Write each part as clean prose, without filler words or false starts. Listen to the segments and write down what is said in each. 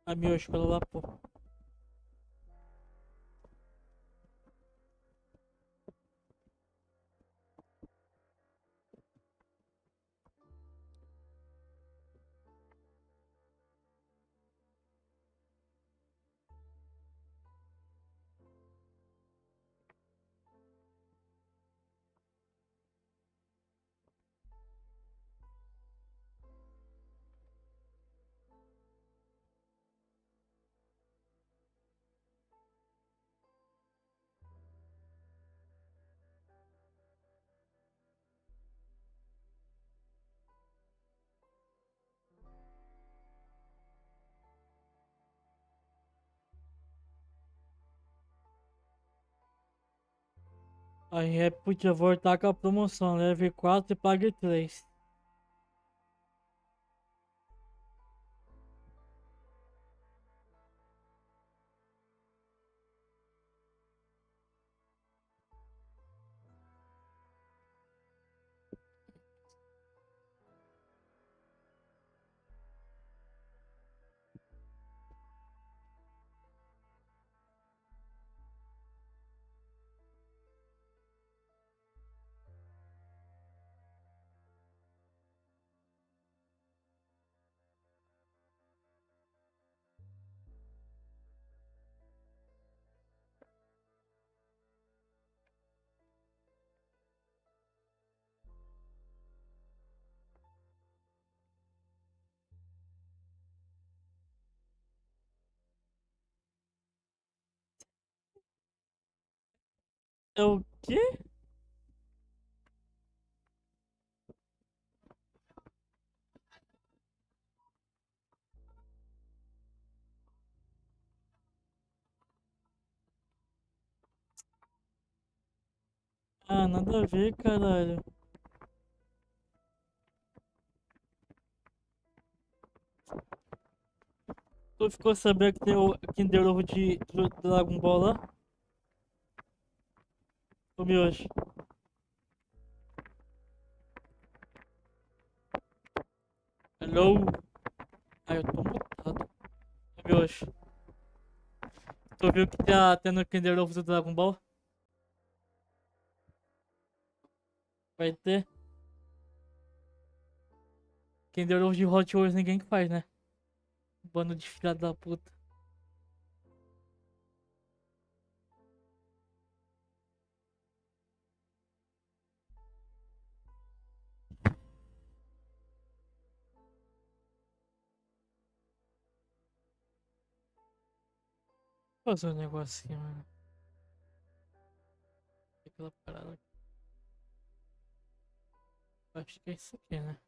A minha escola lá, pô. Aí é podia voltar com a promoção, leve 4 e pague 3. É o quê? Ah, nada a ver, caralho. Tu ficou sabendo que tem o Kinder Ovo de Dragon Ball lá? O miojo. Hello? Ah, eu tô mutado. O miojo. Tu viu que tá tendo Kinder Ovo do Dragon Ball? Vai ter. Kinder Ovo de Hot Wheels ninguém que faz, né? Bando de filha da puta. Vou fazer um negocinho, mano. Aquela parada. Acho que é isso aqui, né?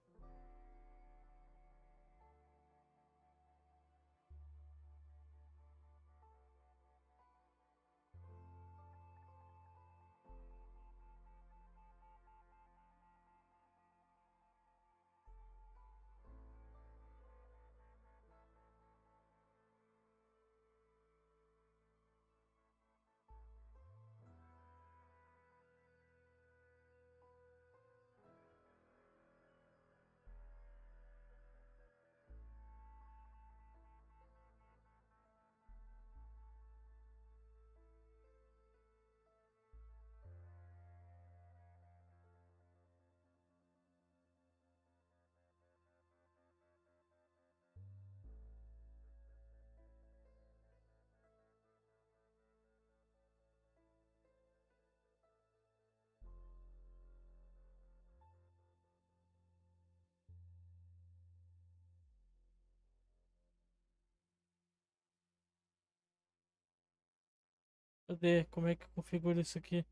Cadê? Como é que configura isso aqui?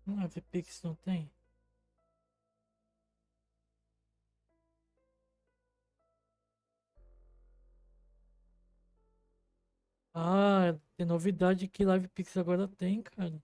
Não, VPix não tem. Ah, tem novidade que Live Pix agora tem, cara.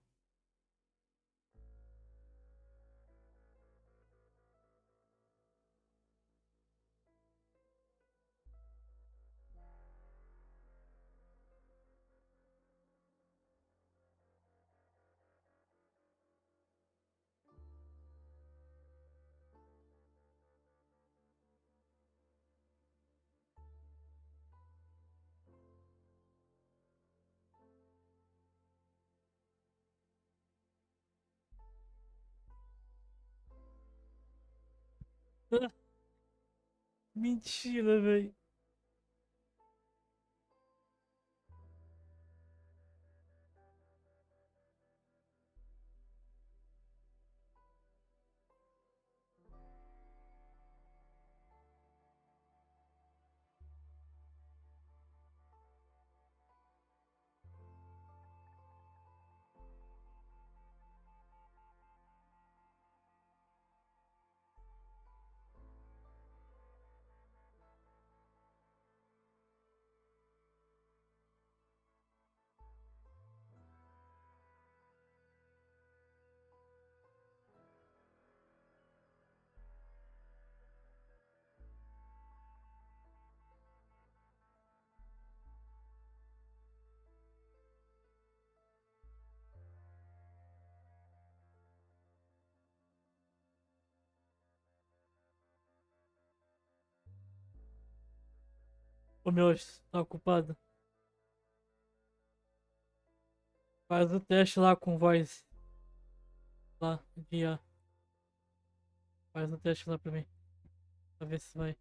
Mentira, velho. Ô meu, tá ocupado? Faz o teste lá com voz. Lá, de IA. Faz o teste lá pra mim. Pra ver se vai.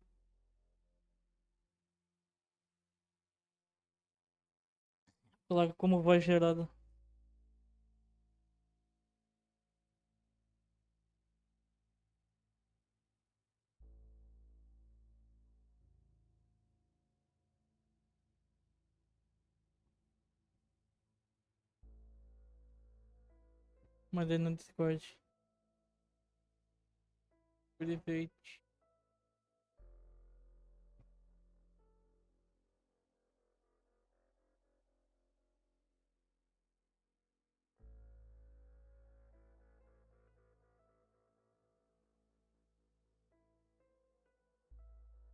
Coloca como voz gerada. Mandei no Discord. Private.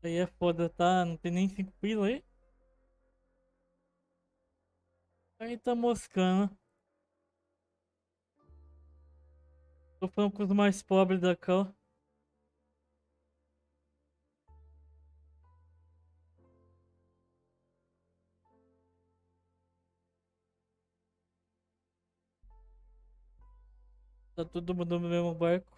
Aí é foda, tá? Não tem nem 5 pila aí? Aí tá moscando. Tô falando com os mais pobres da cal. Tá todo mundo no mesmo barco.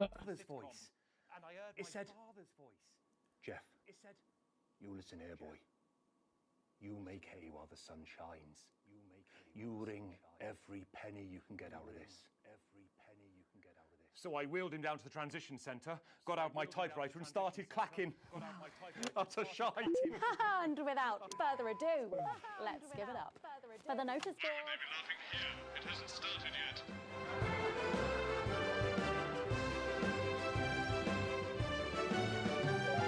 father's voice. It said, Jeff, you listen here, boy. You make hay while the sun shines. You wring every penny you can get out of this. So I wheeled him down to the transition centre, got out my typewriter and started clacking. Utter shite. And without further ado, let's give it up for the notice board. You may be laughing here. It hasn't started yet.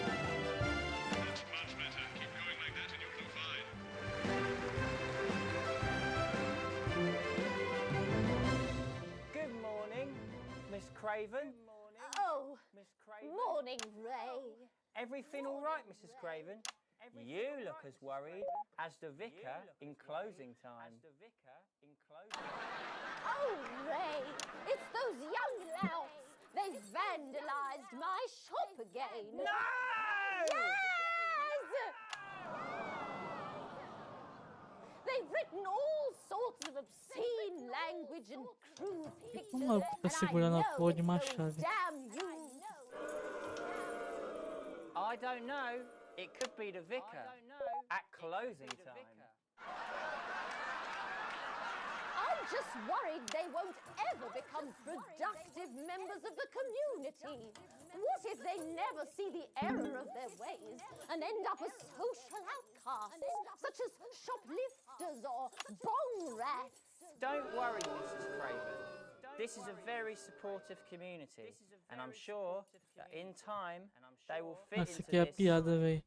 That's much better. Keep going like that and you'll do fine. Good morning, Miss Craven. Oh, Miss Craven. morning, Ray. Everything all right, Mrs. Craven? You look as worried as the vicar in closing time. Oh, Ray, it's those young louts. They've vandalised my shop again. No! Yes! They've written all sorts of obscene language and crude pictures, Uma fica segurando a porra de uma chave. damn you. I don't know. It could be the vicar at closing time. I'm just worried they won't ever become productive members of the community. What if they never see the error of their ways and end up as social outcasts, such as shoplifters or bong rats? Don't worry, Mrs. Craven. This is a very supportive community, and I'm sure that in time they will fit Essa into aqui é a this piada, véi.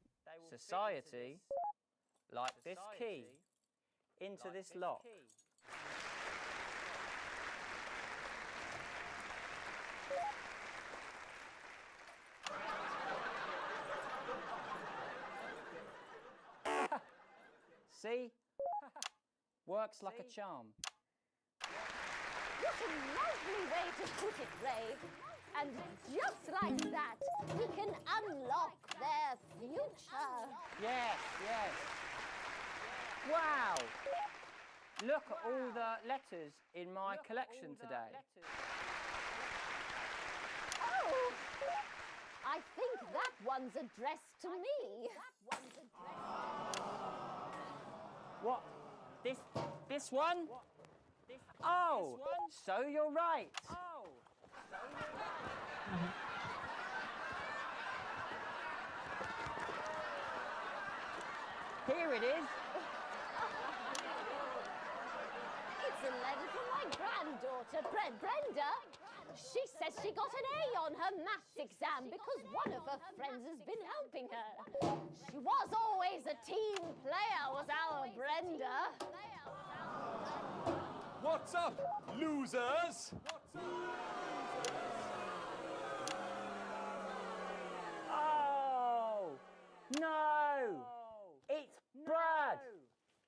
society like this key into this lock. See? Works like a charm. What a lovely way to put it, Ray. And just like that, we can unlock their future. Yes, yes. Wow! Look at all the letters in my collection today. Oh, I think that one's addressed to me. What? This one? Oh, so you're right. Here it is. It's a letter from my granddaughter, Brenda. She says she got an A on her maths exam because one of her friends has been helping her. She was always a team player, was our Brenda. What's up, losers? Oh, no. It's Brad.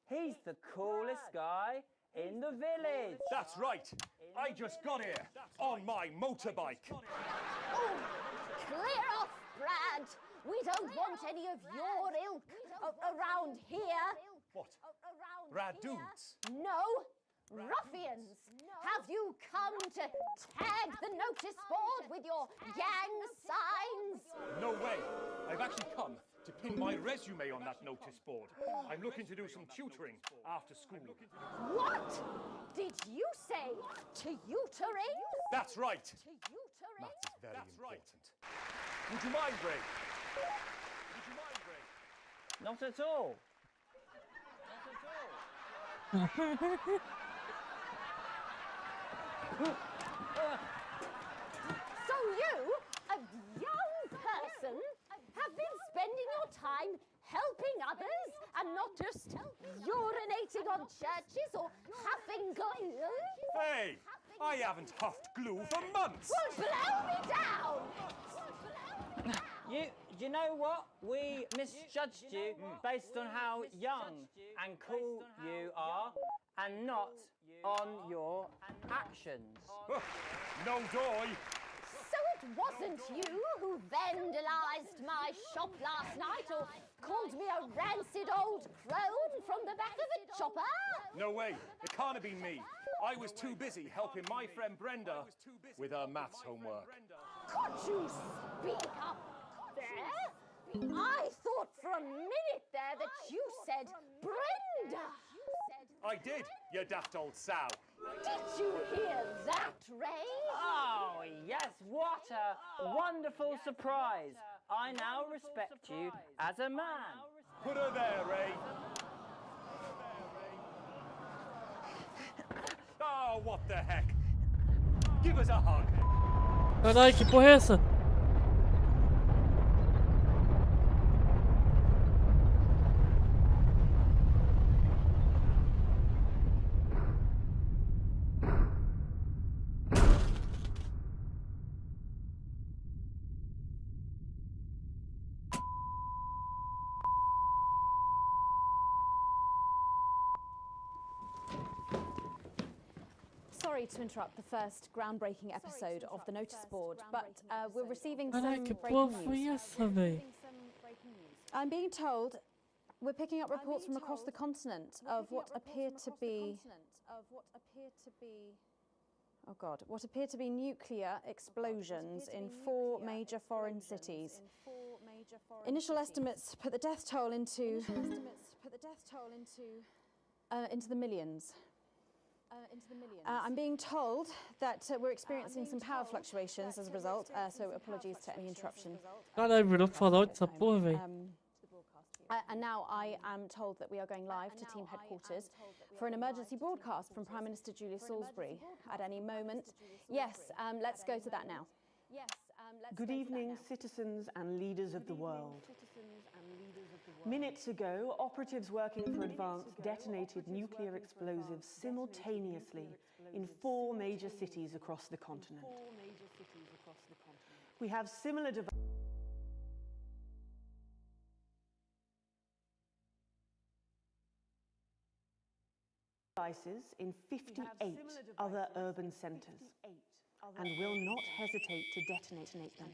He's the coolest guy in the village. That's right. I just got here on my motorbike. Oh, clear off, Brad. We don't want any of your ilk around here. What? Rad dudes? No, ruffians. Have you come to tag the notice board with your gang signs? No way. I've actually come to pin my resume on that notice board. I'm looking to do some tutoring after school. What did you say? Tutoring? That's right. Tutoring? That's very important. Would you mind, Ray? Would you mind, Ray? Not at all. So you, a young person, have been spending your time helping others and not just urinating on churches or huffing glue? Hey, I haven't huffed glue for months. Well, blow me down! You know what? We misjudged you based on how young and cool you are and not on your actions. No doy. So it wasn't you who vandalised my shop last night or called me a rancid old crone from the back of a chopper? No way. It can't have been me. I was too busy helping my friend Brenda with her maths homework. Could you speak up there? I thought for a minute there that you said Brenda. I did, you daft old sow. Did you hear that, Ray? Oh, yes, what a wonderful surprise. I now respect you as a man. Put her there, Ray. Oh, what the heck? Give us a hug. Caralho, que porra é essa? Sorry to interrupt the first groundbreaking episode of the notice board, but we're receiving some Caralho, que breaking porra foi news. essa, véi? I'm being told we're picking up reports from across the continent of what appear to be what appear to be nuclear explosions in 4 major foreign cities. Initial estimates put the death toll into the millions. I'm being told that we're experiencing some power fluctuations as a result, so apologies to any interruption. Caralho, virou farol dessa porra, véi. And now I am told that we are going live to team headquarters for an emergency broadcast from Prime Minister Julia Salisbury at any moment. Yes, let's go to that now. Good evening, citizens and leaders of the world. Minutes ago, operatives working for Advance detonated nuclear explosives simultaneously in 4 major cities across the continent. We have similar devices in 58 other urban centres and will not hesitate to detonate them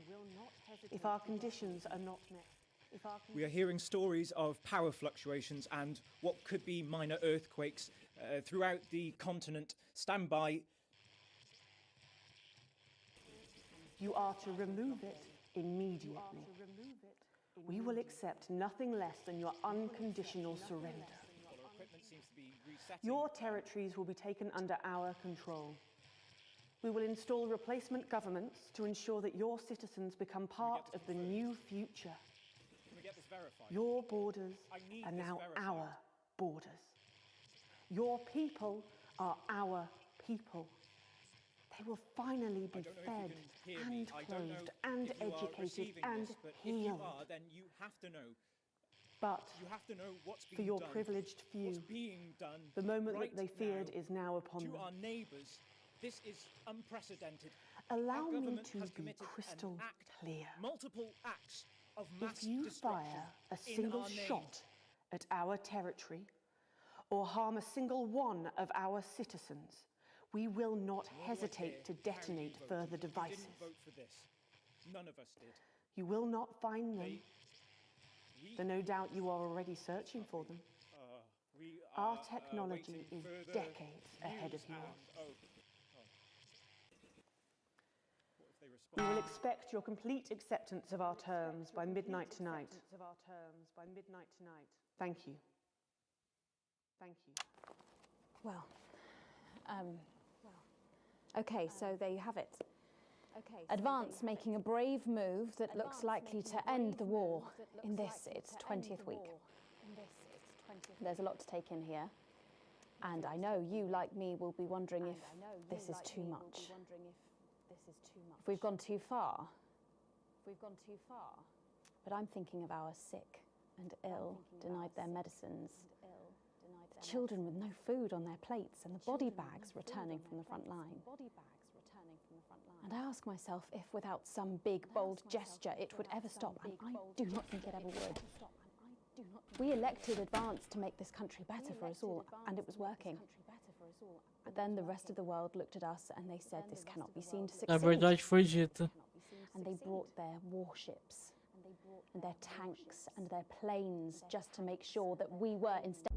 if our conditions are not met. We are hearing stories of power fluctuations and what could be minor earthquakes throughout the continent. Stand by. You are to remove it immediately. We will accept nothing less than your unconditional surrender. Your territories will be taken under our control. We will install replacement governments to ensure that your citizens become part of the new future. Your borders are now our borders. Your people are our people. They will finally be fed and clothed and educated and healed. Then you have to know. But You have to know what's for being your done. privileged few, What's being done the moment right that they feared now is now upon to them. our neighbours. This is unprecedented. Allow Our me government to has be committed an crystal act, clear. multiple acts of mass If you destruction fire a in single our name. shot at our territory or harm a single one of our citizens, we will not hesitate to detonate further devices. You didn't vote for this. None of us did. You will not find them, We though no doubt you are already searching for them. we Our are, technology waiting is further decades ahead of news yours. and- What if they We respond? will expect your complete acceptance of our terms by midnight tonight. Thank you. Thank you. Well, okay, so there you have it. Advance making a brave move that looks likely to end the war in this, its 20th week. There's a lot to take in here, and I know you, like me, will be wondering if this is too much. If we've gone too far. But I'm thinking of our sick and ill, denied their medicines, the children with no food on their plates, and the body bags returning from the front line. And I ask myself if without some big, bold gesture it would ever stop, and I do not think it ever would. We elected Advance to make this country better for us all, and it was working. But then the rest of the world looked at us and they said this cannot be seen to Na succeed. verdade foi dito. And they brought their warships and their tanks and their planes just to make sure that we were instead.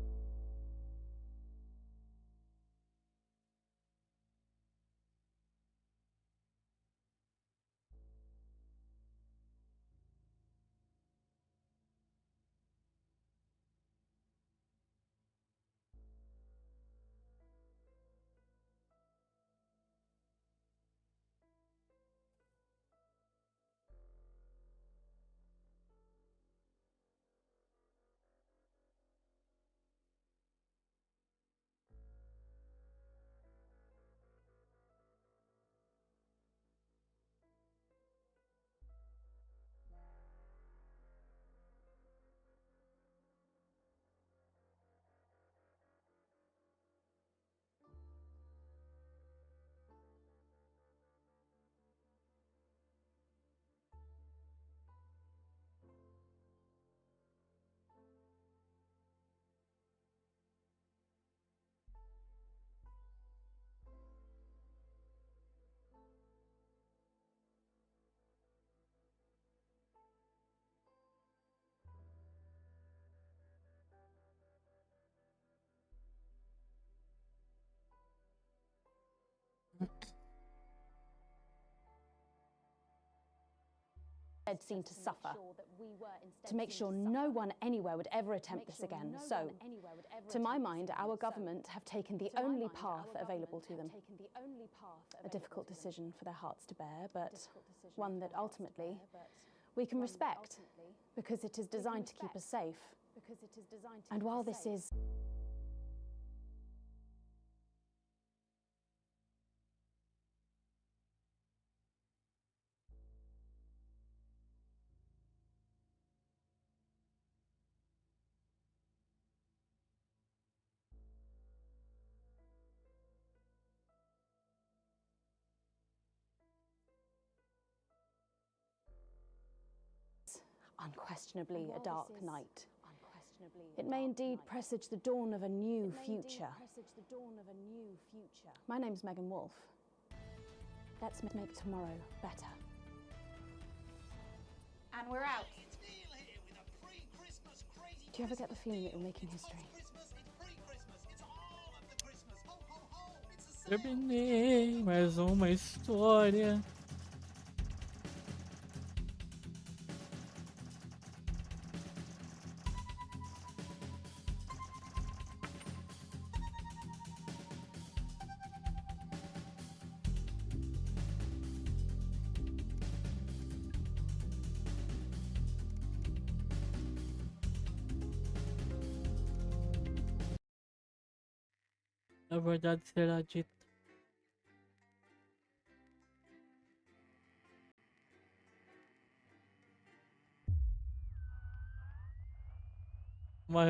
seen to suffer, to make sure no one anywhere would ever attempt this again. So, to my mind, our government have taken the only path available to them. A difficult decision for their hearts to bear, but one that ultimately we can respect, because it is designed to keep us safe. And while this is unquestionably a dark night, it may indeed presage the dawn of a new future. My name's Megan Wolf. Let's make tomorrow better. And we're out. Do you ever get the feeling that you're making history? Terminei mais uma história. A verdade será dita. Uma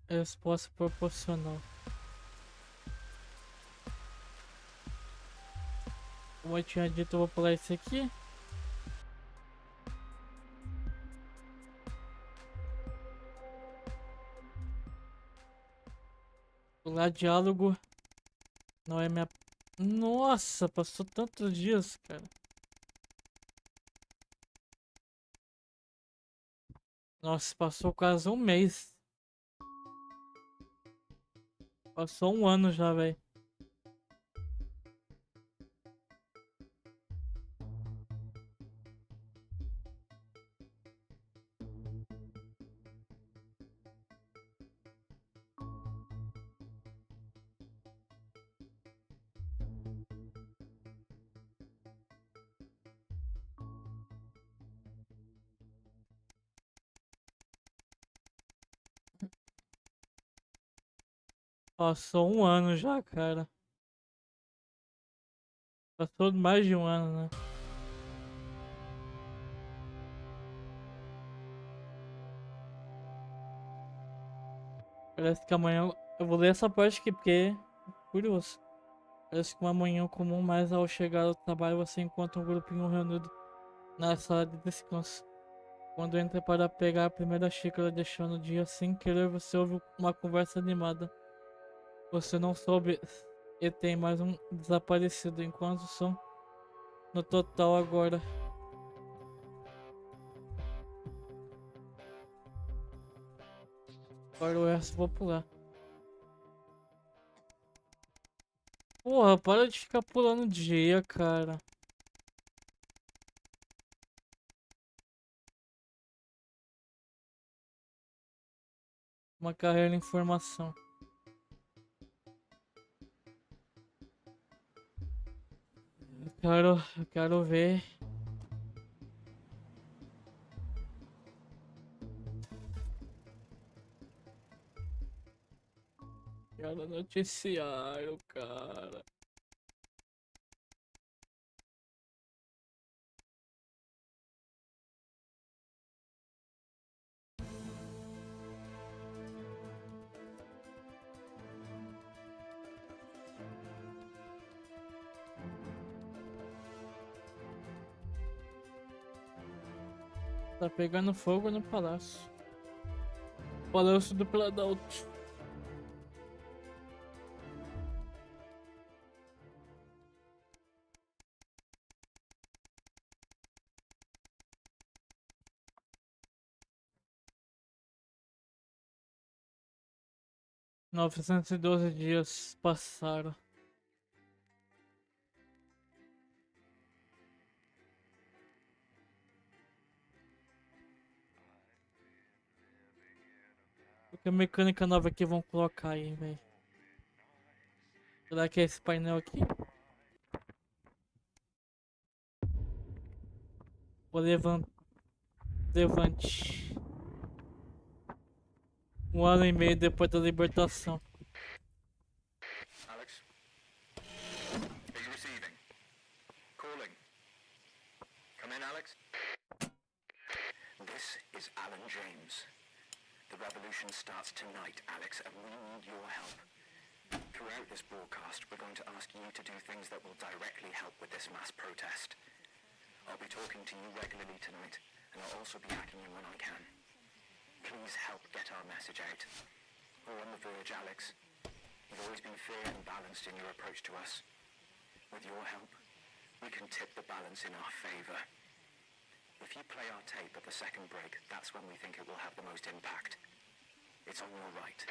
resposta proporcional. Como eu tinha dito, eu vou pular esse aqui. Pular diálogo. Não é minha... Nossa, passou tantos dias, cara. Nossa, passou quase um mês. Passou um ano já, velho. Passou um ano já, cara. Passou mais de um ano, né? Parece que amanhã... Eu vou ler essa parte aqui porque é curioso. Parece que uma manhã comum, mas ao chegar ao trabalho você encontra um grupinho reunido na sala de descanso. Quando entra para pegar a primeira xícara deixando o dia sem querer, você ouve uma conversa animada. Você não soube e tem mais um desaparecido, enquanto são no total agora. Agora o resto vou pular. Porra, para de ficar pulando dia, cara. Uma carreira em formação. Eu quero ver. Quero noticiário, cara. Tá pegando fogo no palácio. Palácio do Planalto. $912 dias passaram. Que mecânica nova que vão colocar aí, velho? Será que é esse painel aqui? O levante. 1 ano e meio depois da libertação. Alex? Are you receiving? Calling. Come in, Alex. This is Alan James. The revolution starts tonight, Alex, and we need your help. Throughout this broadcast, we're going to ask you to do things that will directly help with this mass protest. I'll be talking to you regularly tonight, and I'll also be hacking you when I can. Please help get our message out. We're on the verge, Alex. You've always been fair and balanced in your approach to us. With your help, we can tip the balance in our favour. If you play our tape at the second break, that's when we think it will have the most impact. It's on your right.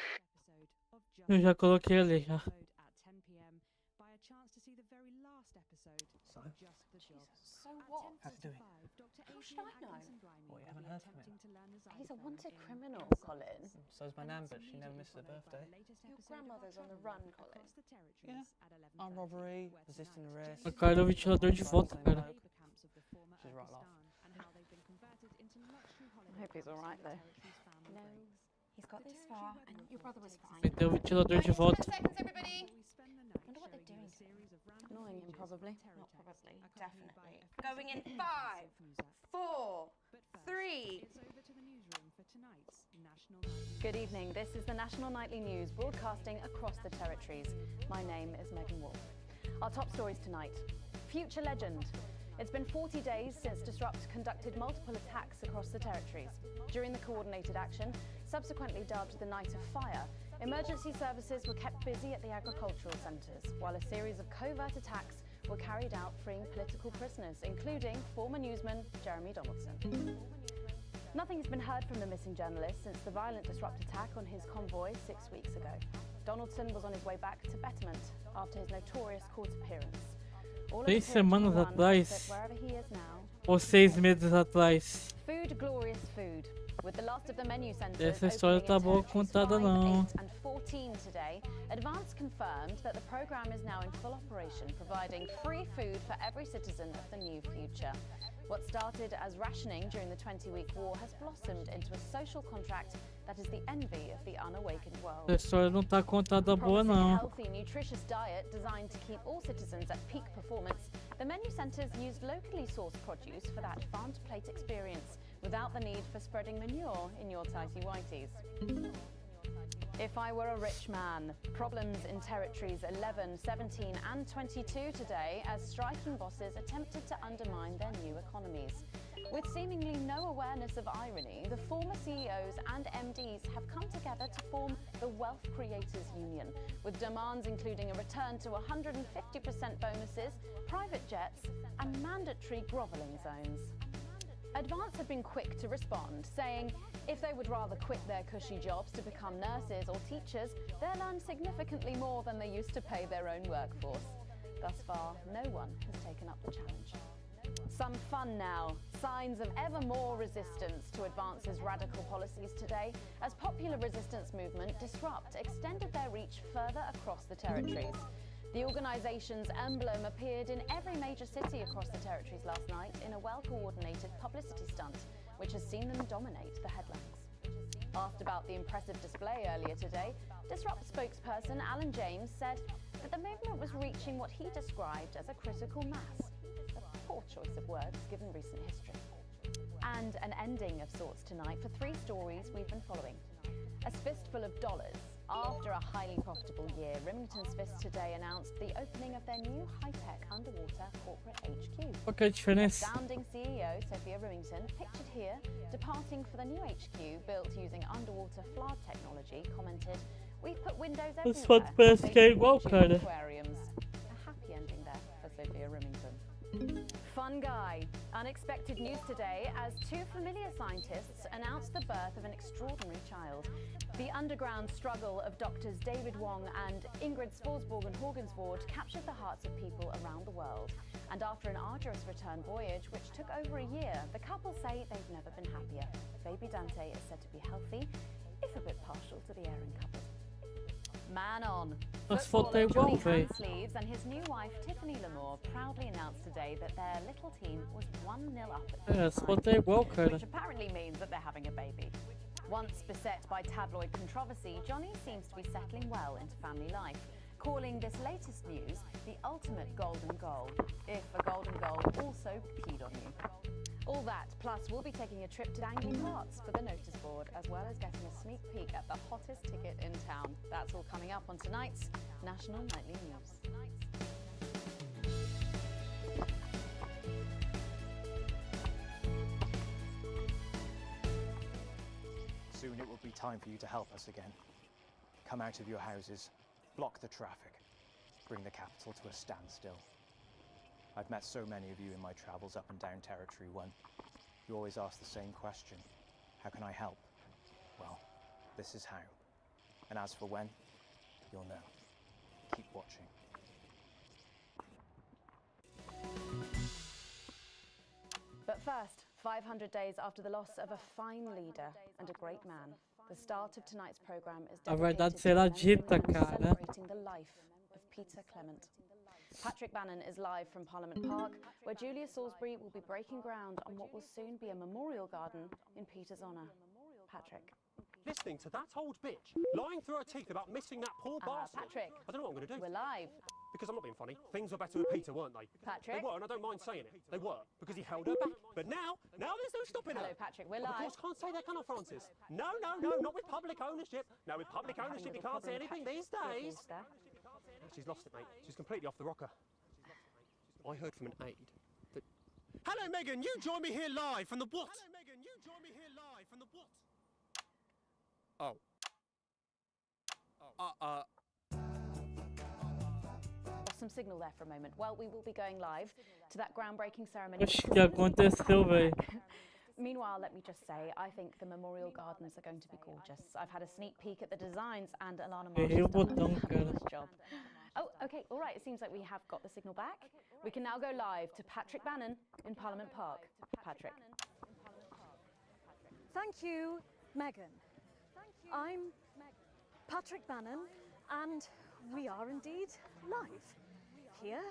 Eu já coloquei ali já. So what? How's he doing? How should I know? What, you haven't heard from him? He's a wanted criminal, Colin. So's my nan, but she never misses her birthday. Your grandmother's on the run, Colin. Yeah. Armed robbery, resisting arrest. O cara é o ventilador de volta, cara. She's right laugh. I hope he's alright though. No, he's got this far, and your brother was fine. Meteu o ventilador de volta. 10 seconds, everybody. Wonder what they're doing to him. Annoying him, probably. Not probably, definitely. Going in 5, 4, 3. Good evening. This is the National Nightly News broadcasting across the territories. My name is Megan Wolf. Our top stories tonight. Future legend. It's been 40 days since Disrupt conducted multiple attacks across the territories. During the coordinated action, subsequently dubbed the Night of Fire, emergency services were kept busy at the agricultural centres, while a series of covert attacks were carried out freeing political prisoners, including former newsman Jeremy Donaldson. Nothing has been heard from the missing journalist since the violent Disrupt attack on his convoy 6 weeks ago. Donaldson was on his way back to Betterment after his notorious court appearance. 6 semanas atrás, wherever he is now, ou 6 meses atrás. food, glorious food. With the last of the menu centres Essa história tá boa contada não. 5, 8 and 14 today, Advance confirmed that the programme is now in full operation, providing free food for every citizen of the new future. What started as rationing during the 20-week war has blossomed into a social contract that is the envy of the unawakened world. Essa história não tá contada boa Promising a não. healthy, nutritious diet designed to keep all citizens at peak performance, the menu centres used locally sourced produce for that farm to plate experience, without the need for spreading manure in your tighty whities. If I were a rich man, problems in territories 11, 17 and 22 today as striking bosses attempted to undermine their new economies. With seemingly no awareness of irony, the former CEOs and MDs have come together to form the Wealth Creators Union, with demands including a return to 150% bonuses, private jets and mandatory grovelling zones. Advance had been quick to respond, saying if they would rather quit their cushy jobs to become nurses or teachers, they'll earn significantly more than they used to pay their own workforce. Thus far, no one has taken up the challenge. Some fun now. Signs of ever more resistance to Advance's radical policies today, as popular resistance movement Disrupt extended their reach further across the territories. The organisation's emblem appeared in every major city across the territories last night in a well-coordinated publicity stunt, which has seen them dominate the headlines. Asked about the impressive display earlier today, Disrupt spokesperson Alan James said that the movement was reaching what he described as a critical mass. A poor choice of words given recent history. And an ending of sorts tonight for 3 stories we've been following. A fistful of dollars. After a highly profitable year, Remington's Fist today announced the opening of their new high-tech underwater corporate HQ. Qual que é a diferença? Founding CEO Sophia Remington, pictured here, departing for the new HQ built using underwater FLAD technology, commented, "We've put windows Esse everywhere. foto parece que é igual, cara. Aquariums." A happy ending there for Sophia Remington. Fun guy. Unexpected news today as 2 familiar scientists announced the birth of an extraordinary child. The underground struggle of doctors David Wong and Ingrid Sporsborg and Horgensvoord captured the hearts of people around the world. And after an arduous return voyage, which took over a year, the couple say they've never been happier. Baby Dante is said to be healthy. if a bit partial to the Aaron couple. Man on. That's Footballer what they Johnny want, mate. Handsleeves and his new wife Tiffany Lamore proudly announced today that their little team was 1-0 up at Yeah, that's half-time, what they want, which kinda. apparently means that they're having a baby. Once beset by tabloid controversy, Johnny seems to be settling well into family life, calling this latest news the ultimate golden goal, if a golden goal also peed on you. All that, plus we'll be taking a trip to Dangling Hearts for the notice board, as well as getting a sneak peek at the hottest ticket in town. That's all coming up on tonight's National Nightly News. Soon it will be time for you to help us again. Come out of your houses, block the traffic, bring the capital to a standstill. I've met so many of you in my travels up and down Territory 1. You always ask the same question. How can I help? Well, this is how. And as for when, you'll know. Keep watching. But first, 500 days after the loss of a fine leader and a great man, the start of tonight's programme is A dedicated verdade to será remembering dita, and cara. celebrating the life of Peter Clement. Patrick Bannon is live from Parliament Park, where Julia Salisbury will be breaking ground on what will soon be a memorial garden in Peter's honour. Patrick. Listening to that old bitch lying through her teeth about missing that poor bastard. Patrick. I don't know what I'm going to do. We're live. Because I'm not being funny. Things were better with Peter, weren't they? Patrick. They were, and I don't mind saying it. They were, because he held her back. But now there's no stopping her. Hello, Patrick. We're Of live. course, can't say that, can I, Francis? No, not with public ownership. No, with public ownership, you can't say anything these days. She's lost it, mate. She's completely off the rocker. I heard from an aide that... Hello, Megan, you join me here live from the what? Hello, Megan, you join me here live from the what? Lost some signal there for a moment. Well, we will be going live to that groundbreaking ceremony. Oxe, que aconteceu, véi? Meanwhile, let me just say, I think the memorial gardens are going to be gorgeous. I've had a sneak peek at the designs, and Alana Marsh Errei o has done botão, a cara. fabulous job. Oh, okay, all right. It seems like we have got the signal back. We can now go live to Patrick Bannon in Parliament Park. Patrick. Thank you, Megan. I'm Patrick Bannon, and we are indeed live here.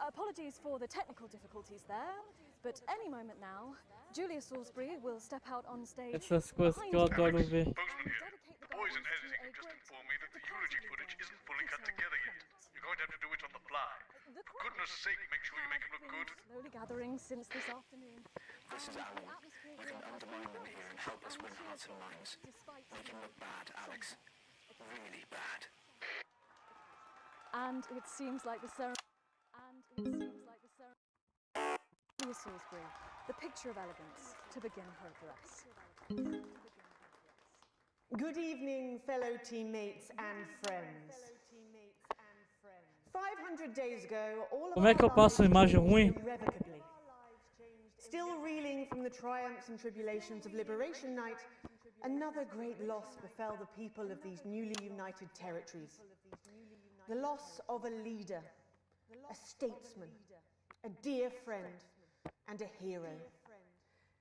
Apologies for the technical difficulties there, but any moment now, Julia Salisbury will step out on stage. Essas coisas que eu adoro ver. Postman here. The boys in editing have just informed me that the eulogy footage isn't fully cut together yet. You're going to have to do it on the fly. For goodness sake, make sure you make it look good. Slowly gathering since this afternoon. This is Alan. You can undermine them here and help us win hearts and minds. We can look bad, Alex. Really bad. And it seems like the ceremony. Julia Salisbury, the picture of elegance, to begin her address. Good evening, fellow teammates and friends. 500 days ago, all of Como é que eu passo uma imagem ruim? irrevocably. Still reeling from the triumphs and tribulations of Liberation Night, another great loss befell the people of these newly united territories. The loss of a leader, a statesman, a dear friend, and a hero.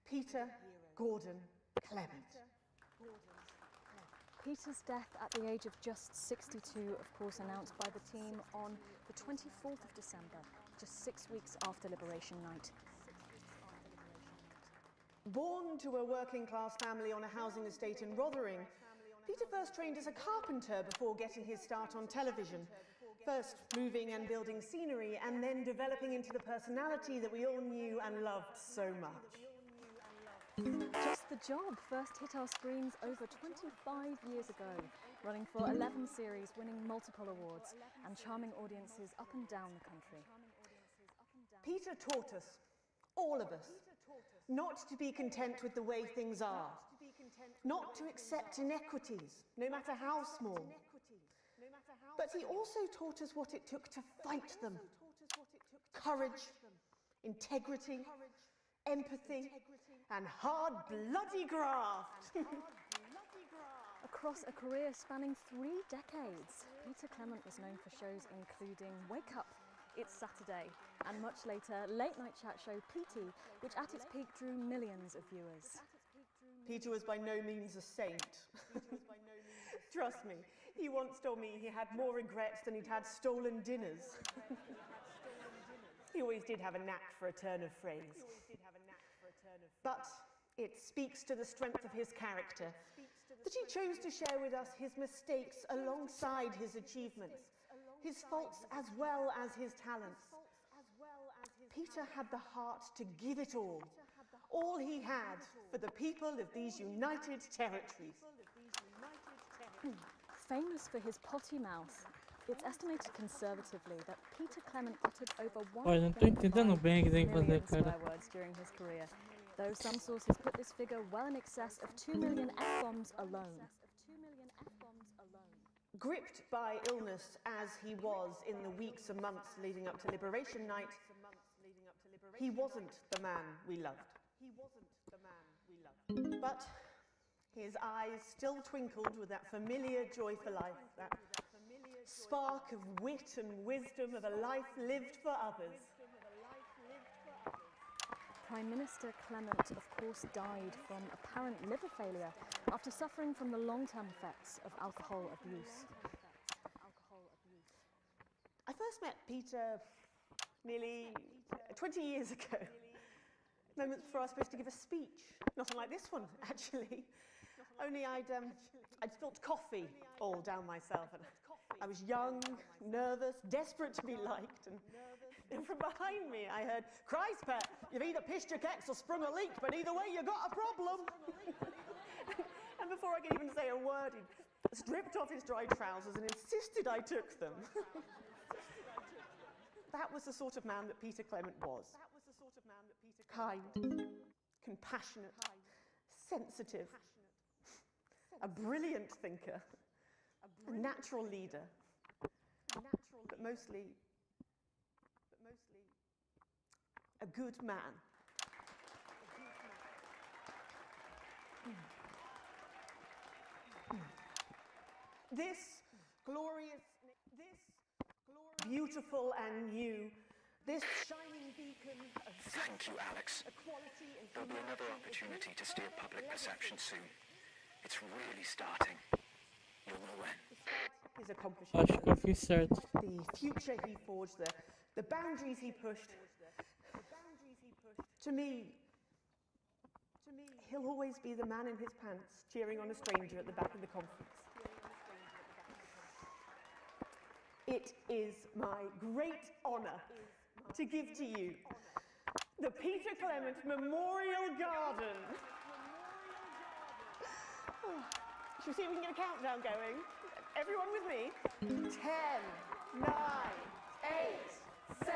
Peter Gordon Clement. Peter's death at the age of just 62, of course, announced by the team on the 24th of December, just 6 weeks after Liberation Night. Born to a working-class family on a housing estate in Rotherham, Peter first trained as a carpenter before getting his start on television. First moving and building scenery, and then developing into the personality that we all knew and loved so much. Just the Job first hit our screens over 25 years ago, running for 11 series, winning multiple awards, and charming audiences up and down the country. Peter taught us, all of us, not to be content with the way things are, not to accept inequities, no matter how small. But he also taught us what it took to fight them. Courage, integrity, empathy, and hard, bloody graft. Across a career spanning 3 decades, Peter Clement was known for shows including Wake Up, It's Saturday, and much later, late night chat show PT, which at its peak drew millions of viewers. Peter was by no means a saint. Trust me, he once told me he had more regrets than he'd had stolen dinners. He always did have a knack for a turn of phrase. But it speaks to the strength of his character that he chose to share with us his mistakes alongside his achievements, his faults as well as his talents. Peter had the heart to give it all he had for the people of these united territories. Famous for his potty mouth, it's estimated conservatively that Peter Clement uttered over Olha, não tô entendendo bem o que tem que 1.5 fazer, million cara. swear words during his career, though some sources put this figure well in excess of 2 million F-bombs alone. Gripped by illness as he was in the weeks and months leading up to Liberation Night, he wasn't the man we loved. But his eyes still twinkled with that familiar joy for life, that spark of wit and wisdom of a life lived for others. Prime Minister Clement, of course, died from apparent liver failure after suffering from the long-term effects of alcohol abuse. I first met Peter nearly 20 years ago, moments before I was supposed to give a speech. Not unlike this one, actually. Only I'd spilt coffee all down myself, and I was young, nervous, desperate to be liked, and from behind me I heard, "Christ, pet, you've either pissed your kecks or sprung a leak, but either way you got a problem." And before I could even say a word, he stripped off his dry trousers and insisted I took them. That was the sort of man that Peter Clement was. Kind, compassionate, sensitive, a brilliant thinker, a natural leader, but mostly a good man. This glorious, beautiful and new, this shining beacon of Thank you, Alex. equality and There'll be another opportunity to steer public perception soon. It's really starting. You'll know when. his accomplishments, Acho que eu fiz certo. the future he forged, the boundaries he pushed. To me, he'll always be the man in his pants cheering on a stranger at the back of the conference. It is my great honour to give to you the Peter Clement Memorial Garden. Shall we see if we can get a countdown going? Everyone with me? 10, 9, 8, 7.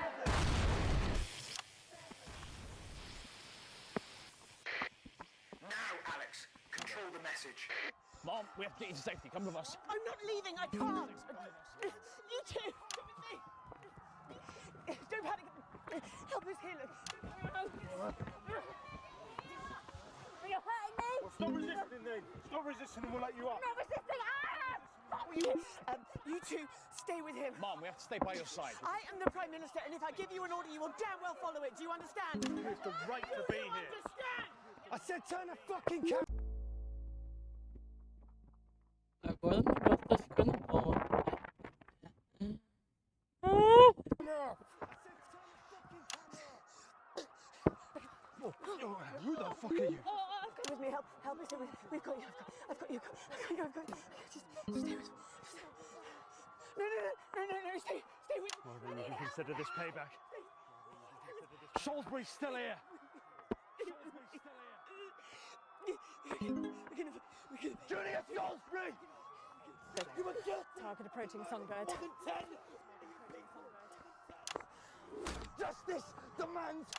Now, Alex, control the message. Mom, we have to get you to safety. Come with us. I'm not leaving, I can't. You two, come with me. Don't panic. Help us here, look. You're hurting me! Well, stop resisting then. Stop resisting and we'll let you up. I'm not resisting! You two, stay with him. Mom, we have to stay by your side. I am the Prime Minister, and if I give you an order, you will damn well follow it. Do you understand? You have the right to be here. Understand? I said turn the fucking camera. Agora o negócio tá ficando bom. Who the fuck are you? Come with me, help us here. We've got you. I've got you. Just stay with me. No, stay with me. Well, then you can consider this payback. Salisbury's still here. Julia Salisbury! You were guilty. Target approaching Songbird. More than 10. Justice demands.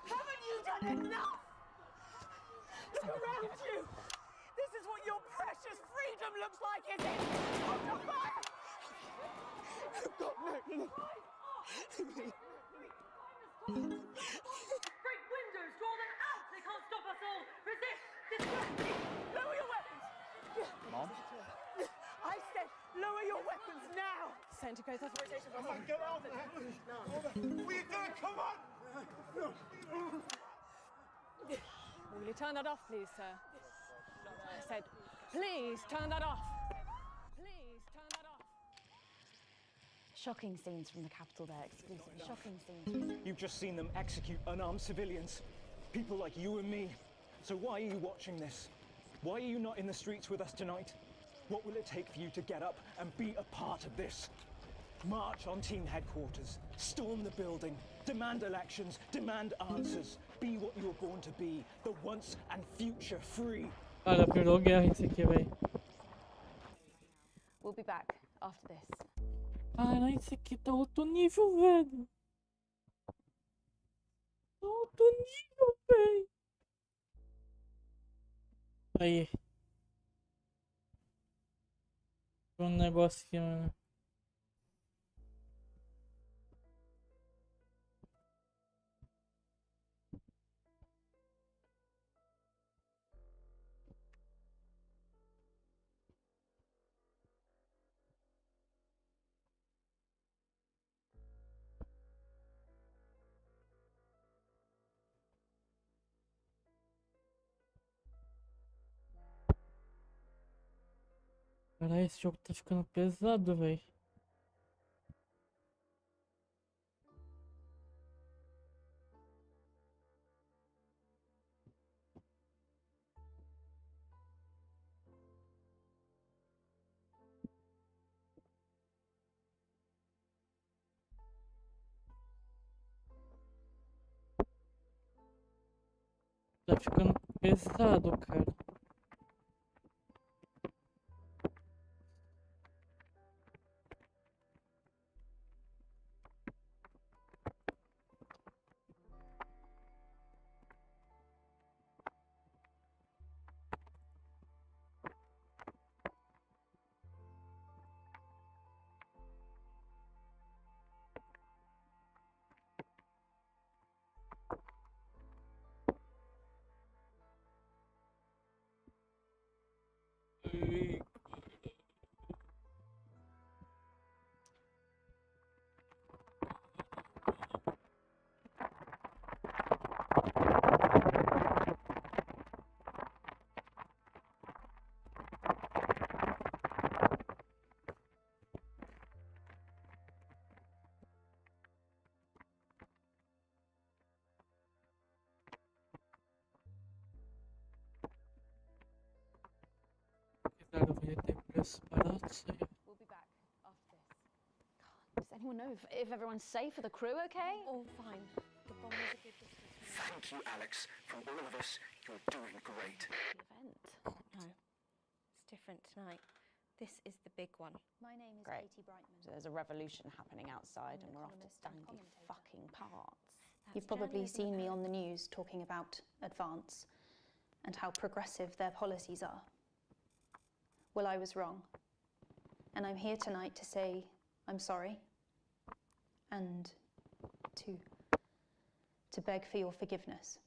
Haven't you done enough? Look around you. This is what your precious freedom looks like, is it? Hold your fire! Oh, God, no. Break windows, draw them out! They can't stop us all! Resist! Distract! Lower your weapons! Mom? I said, lower your weapons now! Send to growth authorization. Get out there! What are you doing? Come on! Will you turn that off, please, sir? I said, please turn that off. Please turn that off. Shocking scenes from the capital there, exclusive. Shocking scenes. You've just seen them execute unarmed civilians. People like you and me. So why are you watching this? Why are you not in the streets with us tonight? What will it take for you to get up and be a part of this? March on team headquarters, storm the building, demand elections, demand answers. Be what you were born to be, the once and future free. Cara, virou guerra isso aqui, velho. We'll be back after this. Cara, isso aqui tá outro nível, velho. Tá outro nível, velho. Aí. Um negócio aqui, mano. Caralho, esse jogo tá ficando pesado, velho. Tá ficando pesado, cara. Cara, eu vou ter preço barato isso aí. We'll be back after this. God, does anyone know if everyone's safe? Are the crew okay? All fine. The bomb was a good distance from Thank you, Alex. From all of us, you're doing great. the event. No, it's different tonight. This is the big one. My name is Great. Katie Brightman. There's a revolution happening outside and we're off to economist and Stanley commentator. fucking parts. You've probably seen me on the news talking about Advance and how progressive their policies are. Well, I was wrong. And I'm here tonight to say I'm sorry and to beg for your forgiveness.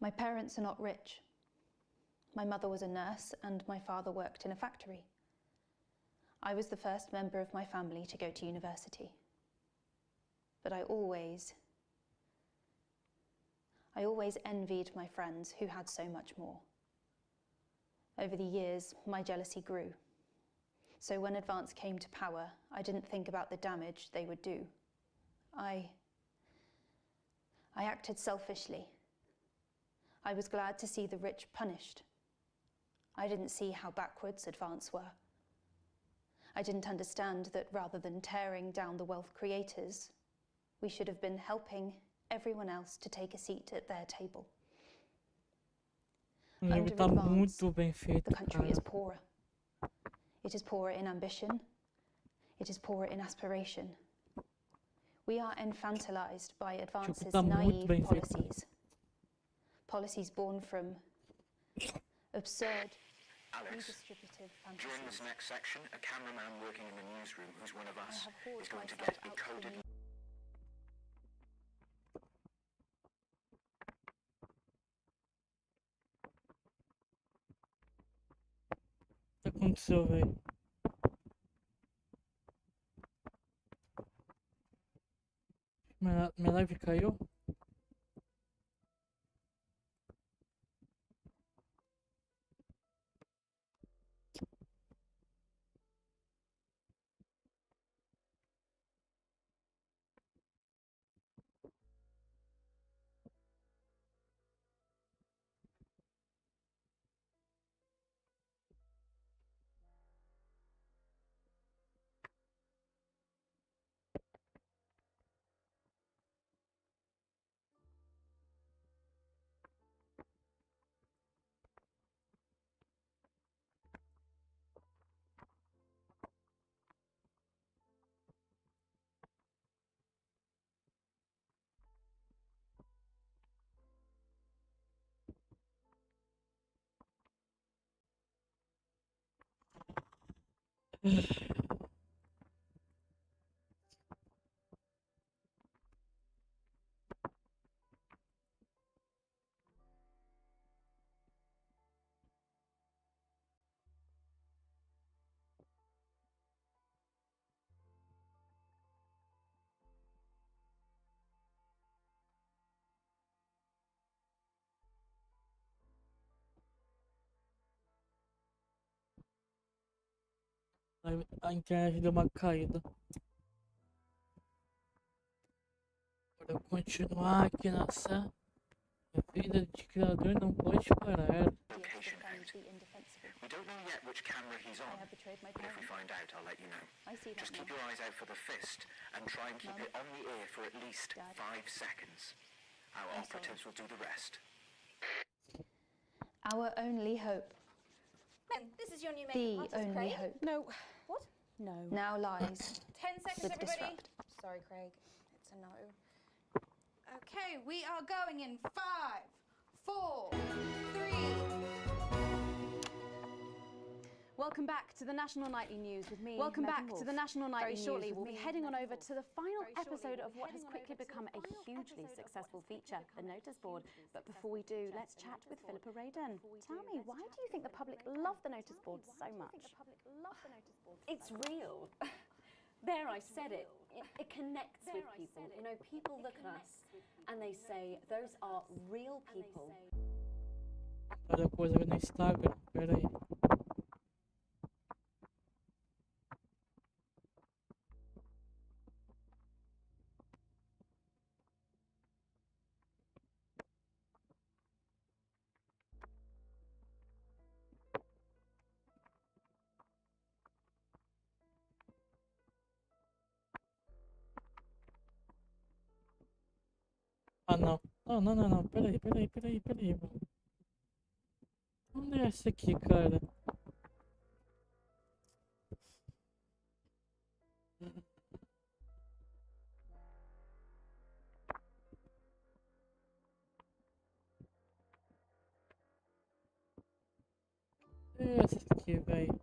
My parents are not rich. My mother was a nurse and my father worked in a factory. I was the first member of my family to go to university. But I always envied my friends who had so much more. Over the years, my jealousy grew. So when Advance came to power, I didn't think about the damage they would do. I acted selfishly. I was glad to see the rich punished. I didn't see how backwards Advance were. I didn't understand that rather than tearing down the wealth creators, we should have been helping everyone else to take a seat at their table. O jogo Under tá Advance, muito bem feito, the country cara. is poorer. It is poorer in ambition. It is poorer in aspiration. We are infantilized by Advance's tá muito naive bem feito. policies. Policies born from absurd, Alex, redistributive during this fantasies. next section, a cameraman working in the newsroom who's one of I us have hauled is going to myself get out to the encoded. O que aconteceu, velho? Minha live caiu? A internet deu uma caída. Para eu continuar aqui nessa vida de criador não pode parar. Location out. We don't know yet which camera he's on. But if we find out, I'll let you know. Just keep your eyes out for the fist and try and keep it on the ear for at least 5 seconds. Our operatives will do the rest. Our only hope. This is your new The makeup artist, only Craig. hope. No. What? No. Now lies 10 seconds, with everybody. disrupt. Sorry, Craig. It's a no. Okay, we are going in 5, 4, 3. Welcome back to the National Nightly News with me. Welcome Megan back to Wolf. the National Nightly Very News shortly, with we'll be me, heading on Megan over Wolf. to the final Very shortly, episode we'll of be what has heading on quickly over to become the a final hugely episode of successful what has feature, quickly the become a notice board. hugely But before we do, successful let's feature, chat the with notice Philippa board. Radin. Tell me, why do you think the public love the notice board so much? It's real. There, I said it. It connects with people. You know, people look at us and they say, those are real people. Olha a coisa no Instagram. Pera aí. Ah, não. Não. Peraí, mano. Onde é essa aqui, cara? É essa aqui, velho.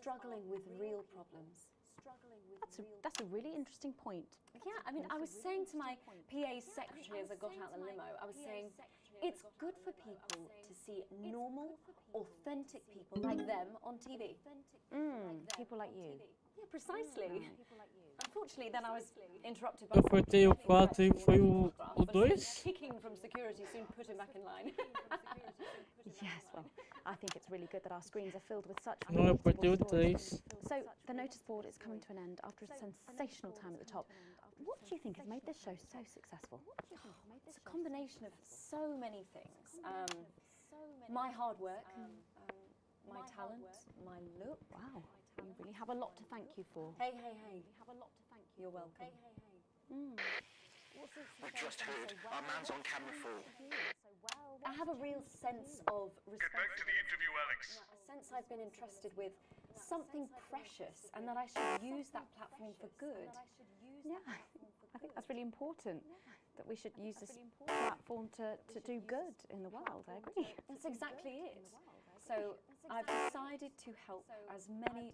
Struggling with real problems. That's a really interesting point. Yeah, I mean, I was saying to my PA secretary as I got out the limo, I was saying, it's good for people to see normal, authentic people like them on TV. People like you. Yeah, precisely. Unfortunately, then I was interrupted by Eu cortei o 4 e foi o 2? kicking from security, soon put him back in line. Yes, well, I think it's really good that our screens are filled with such Não, eu cortei o relatable stories. 3. So, the notice board is coming to an end after a sensational time at the top. What do you think has made this show so successful? It's a combination of so many things. My hard work, my talent, my look. Wow, you really have a lot to thank you for. Hey. You're welcome. We've just heard. Our man's on camera 4. I have a real sense of Get back to the interview, Alex. a sense I've been entrusted with something precious and that I should use that platform for good. Yeah, I think that's really important, that we should use this platform to do good in the world. I agree. That's exactly it. So I've decided to help as many.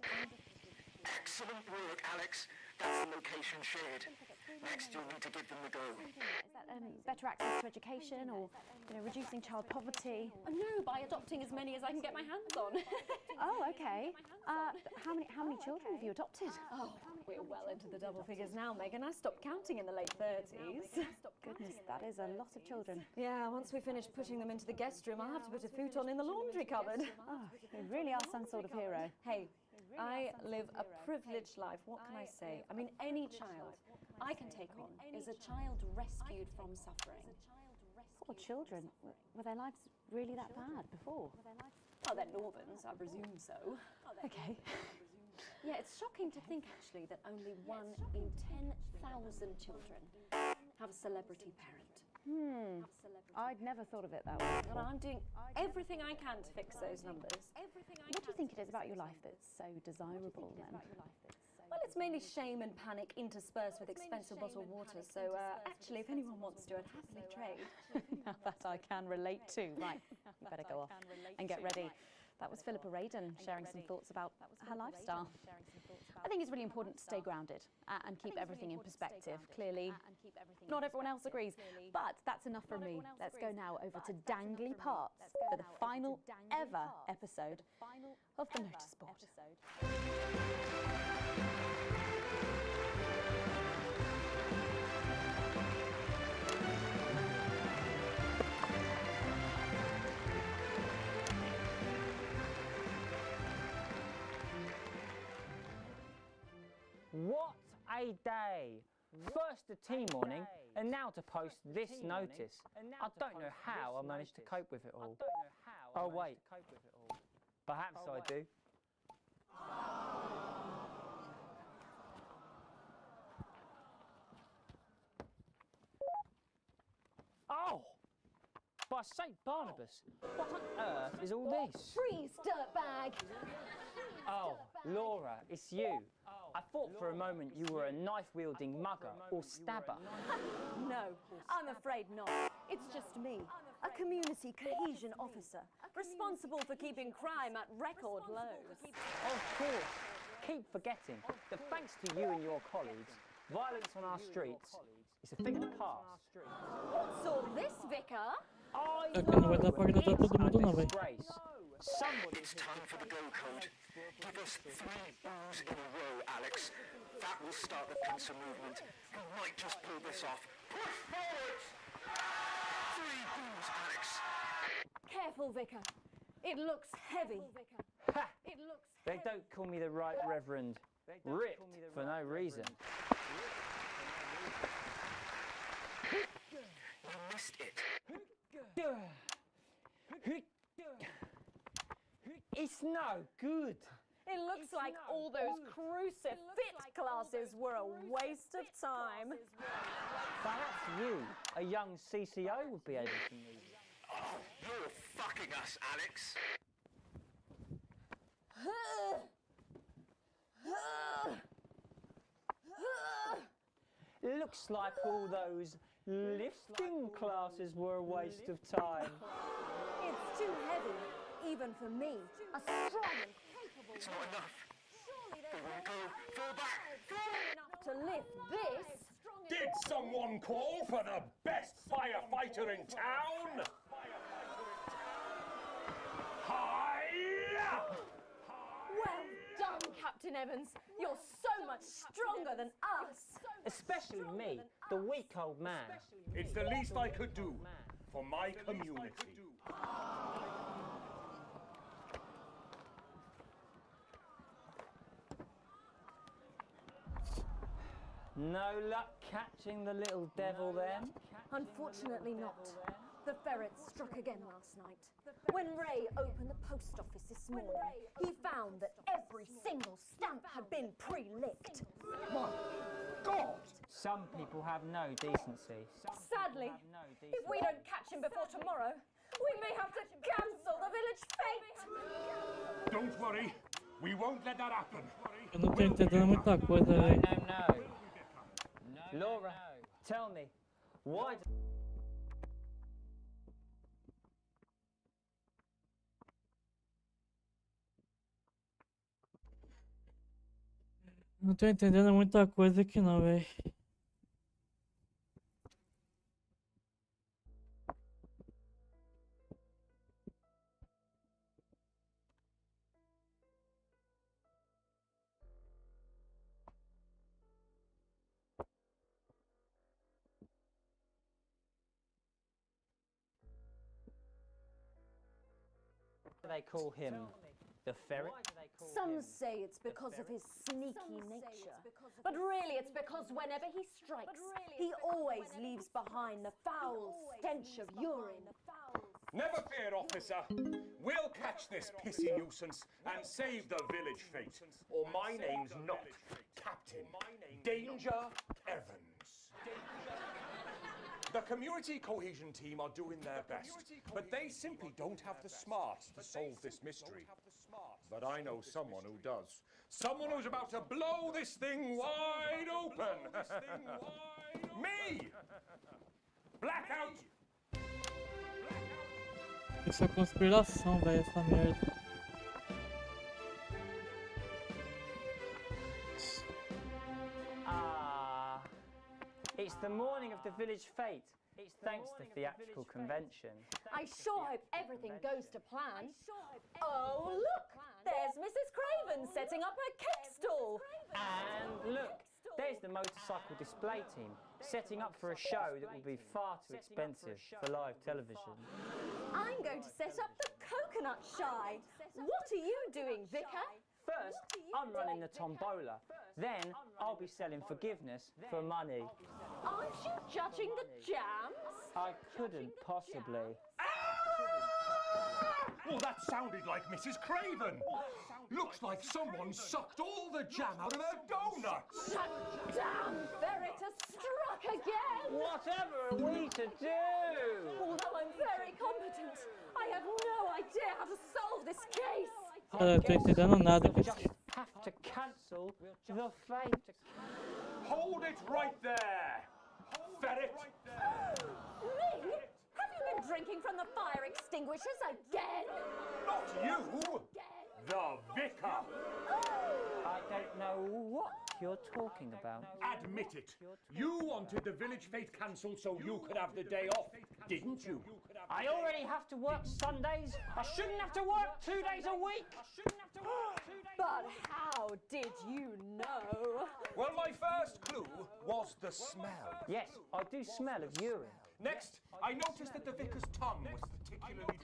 Excellent work, Alex. That's the location shared. Next, you'll need to give them the go. Is that better access to education, or reducing child poverty? No, by adopting as many as I can get my hands on. Oh, okay. How many children have you adopted? Oh, We're well into the double figures now, Megan. I stopped counting in the late 30s. Goodness, that is a lot of children. Yeah, once we finish putting them into the guest room, I'll have to put a futon in the laundry cupboard. Oh, you really are some sort of hero. Hey, I live a privileged life. What can I say? I mean, any child I can take on is a child rescued from suffering. Poor children. Were their lives really that bad before? Oh, they're Northerns, I presume so. Okay. Yeah, it's shocking to think, actually, that only 1 in 10,000 children have a celebrity parent. I'd never thought of it that way. And I'm doing everything I can to fix those numbers. What do you think it is about your life that's so desirable then? Well, it's mainly shame and panic interspersed with expensive bottled water, so actually, if anyone wants to, I'd happily trade. Now that I can relate to. Right, you better go off and get ready. That was Philippa Radin sharing some thoughts about her lifestyle. I think it's really important to stay grounded and keep everything in perspective. Clearly, not everyone else agrees, but that's enough from me. Let's go now over to Dangly Parts for the final ever episode of the Notice Board. What a day! First the tea morning, and now to post this notice. I don't know how I managed to cope with it all. Oh wait, perhaps I do. Oh! By St. Barnabas, what on earth is all this? Freeze, dirtbag! Oh, Laura, it's you. I thought for a moment you were a knife-wielding mugger or stabber. No, I'm afraid not. It's just me, a community cohesion officer, responsible for keeping crime at record lows. Of course. Keep forgetting that thanks to you and your colleagues, violence on our streets is a thing of the past. What's all this, Vicar? Ecco, non vai da pagare da todo mundo não, velho. It's time for the go code. Give us 3 boos in a row, Alex. That will start the pincer movement. You might just pull this off. Push forward! 3 boos, Alex. Careful, Vicar. It looks heavy. Ha! They don't call me the Right Reverend. Ripped for no reason. You missed it. It's no good. It looks like all those crucifix classes were a waste of time. Perhaps you, a young CCO, would be able to move it. Oh, you're fucking us, Alex. Looks like all those lifting classes were a waste of time. It's too heavy, even for me, a strong and capable It's not enough. They won't go. Fall back. enough to lift this. Did someone call for the best firefighter in town? Hi-ya! Well done, Captain Evans. You're so much stronger than us. Especially me, the weak old man. It's the least I could do for my community. No luck catching the little devil then? Unfortunately not. The ferrets struck again last night. When Ray opened the post office this morning, he found that every single stamp had been pre-licked. My God! Some people have no decency. Sadly, if we don't catch him before tomorrow, we may have to cancel the village fete. Don't worry, we won't let that happen. Eu não tô entendendo muita coisa, velho. No. Laura, tell me, why do... Não tô entendendo muita coisa aqui não, velho. do they call him the ferret? Some say it's because of his sneaky nature, but really it's because whenever he strikes, he always leaves behind the foul stench of urine. Never fear, officer. We'll catch this pissy nuisance and save the village fate. Or my name's not Captain Danger Evans. The community cohesion team are doing their best, but they simply don't have the smarts to solve this mystery. But I know someone who does. Someone who's about to blow this thing wide open. Me! Blackout! Isso é conspiração, velho, essa merda. It's the morning of the village fete, thanks to theatrical convention. I sure hope everything goes to plan. Oh, look! There's Mrs. Craven setting up her cake stall. And look, there's the motorcycle display team, setting up for a show that will be far too expensive for live television. I'm going to set up the coconut shy. What are you doing, Vicar? First, I'm running the tombola. Then, I'll be selling forgiveness for money. Aren't you judging the jams? I couldn't possibly. Oh, that sounded like Mrs. Craven. Looks like someone sucked all the jam out of her donuts. That damn ferret has struck again. Whatever are we to do? Although I'm very competent, I have no idea how to solve this case. Cara, eu tô entendendo nada com isso. Have to cancel the fate. Hold it right there, ferret. Me? Have you been drinking from the fire extinguishers again? Not you, the vicar. I don't know what you're talking about. Admit it. You wanted the village fete cancelled so you could have the day off, didn't you? I already have to work Sundays. I shouldn't have to work 2 days a week. But how did you know? Well, my first clue was the smell. Yes, I do smell of urine. Next, I noticed that the vicar's tongue was particularly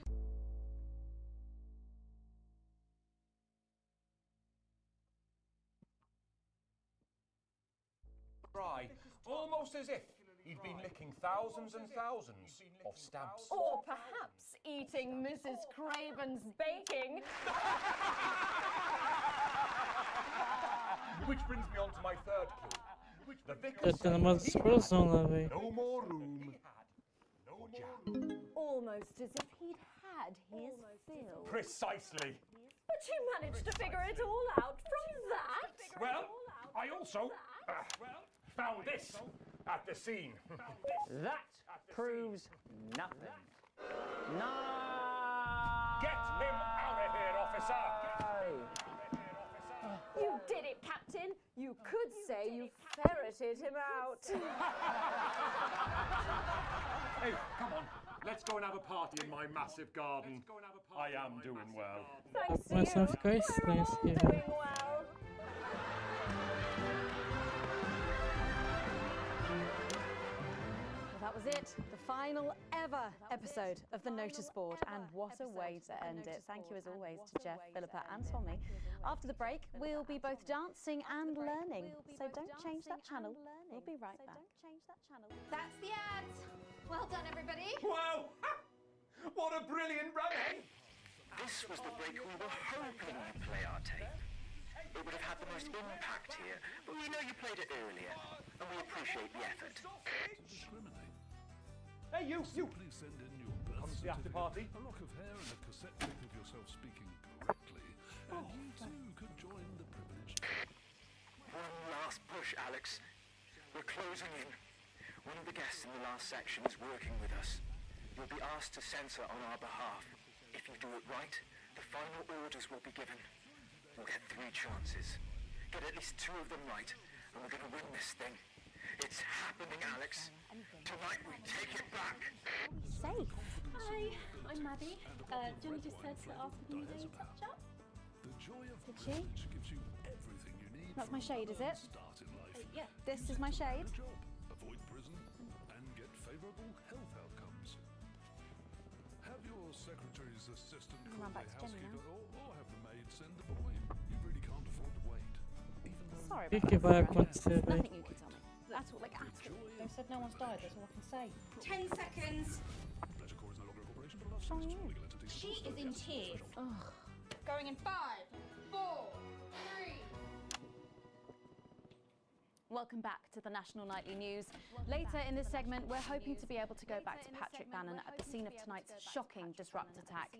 dry, almost as if he'd been licking thousands and thousands of stamps. Or perhaps eating Mrs. Craven's baking. Which brings me on to my third clue. The vicar Tá tendo uma explosão lá, velho. no more room for jam. Almost as if he'd had his fill. Precisely. But you managed to figure it all out from that? Well, I also found this at the scene. That proves nothing. No! Get him out of here, officer! You did it, Captain. You could say you ferreted him out. Hey, come on. Let's go and have a party in my massive garden. I am doing well. Thanks to Começa a you, ficar estranho isso aqui, we're all velho. doing well. Well, that was it. The final ever episode of the Notice Board. And what a way to end it. Thank you as always to Jeff, Philippa and Tommy. After the break, we'll be both dancing and learning. So don't change that channel. We'll be right back. That's the ads. Well done, everybody. Wow! What a brilliant run, eh? This was the break we were hoping you'd play our tape. It would have had the most impact here, but we know you played it earlier, and we appreciate the effort. Hey, you! Please send in your birth Come to the after party. a lock of hair and a cassette tape of yourself speaking correctly, and you too could join the privileged. One last push, Alex. We're closing in. One of the guests in the last section is working with us. You'll be asked to censor on our behalf. If you do it right, the final orders will be given. We'll get 3 chances. Get at least 2 of them right, and we're going to win this thing. It's happening, Alex. Tonight we take it back. Safe. Hi, I'm Maddie. Jenny just said to ask if you need any touch-up. The joy of Did she? privilege gives you everything you need. That's my shade, is it? Start in life. Yeah. This is my shade. Job, avoid prison, and get favourable health outcomes. Have your secretary's assistant Run call a back to Jenny now. housekeeper or have the maid send the boy. You really can't afford to wait. Even though Sorry O about que that, vai Sarah. acontecer aí? Nothing you can tell me. At all, like at all. They said no one's died, that's all I can say. 10 seconds. Pleasure Corps is no longer a corporation, but a large legal entity. She is in tears. Going in 5, 4, 3. Welcome back to the National Nightly News. Later in this segment, we're hoping to be able to go back to Patrick Bannon at the scene of tonight's shocking Disrupt attack.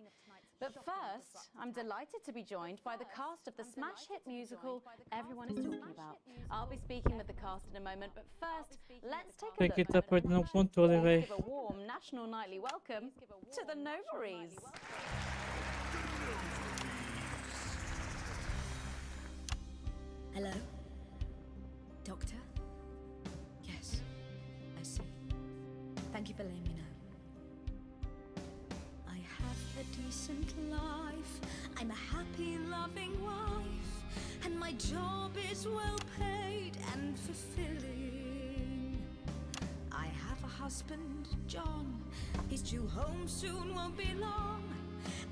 But first, I'm delighted to be joined by the cast of the smash hit musical everyone is talking about. I'll be speaking with the cast in a moment, but first, let's take a Tem que look estar perdendo o controle, véi. give a warm National Nightly welcome to the Novaries. Hello? Doctor? Yes, I see. Thank you for letting me know. I have a decent life. I'm a happy, loving wife. And my job is well paid and fulfilling. I have a husband, John. He's due home soon, won't be long.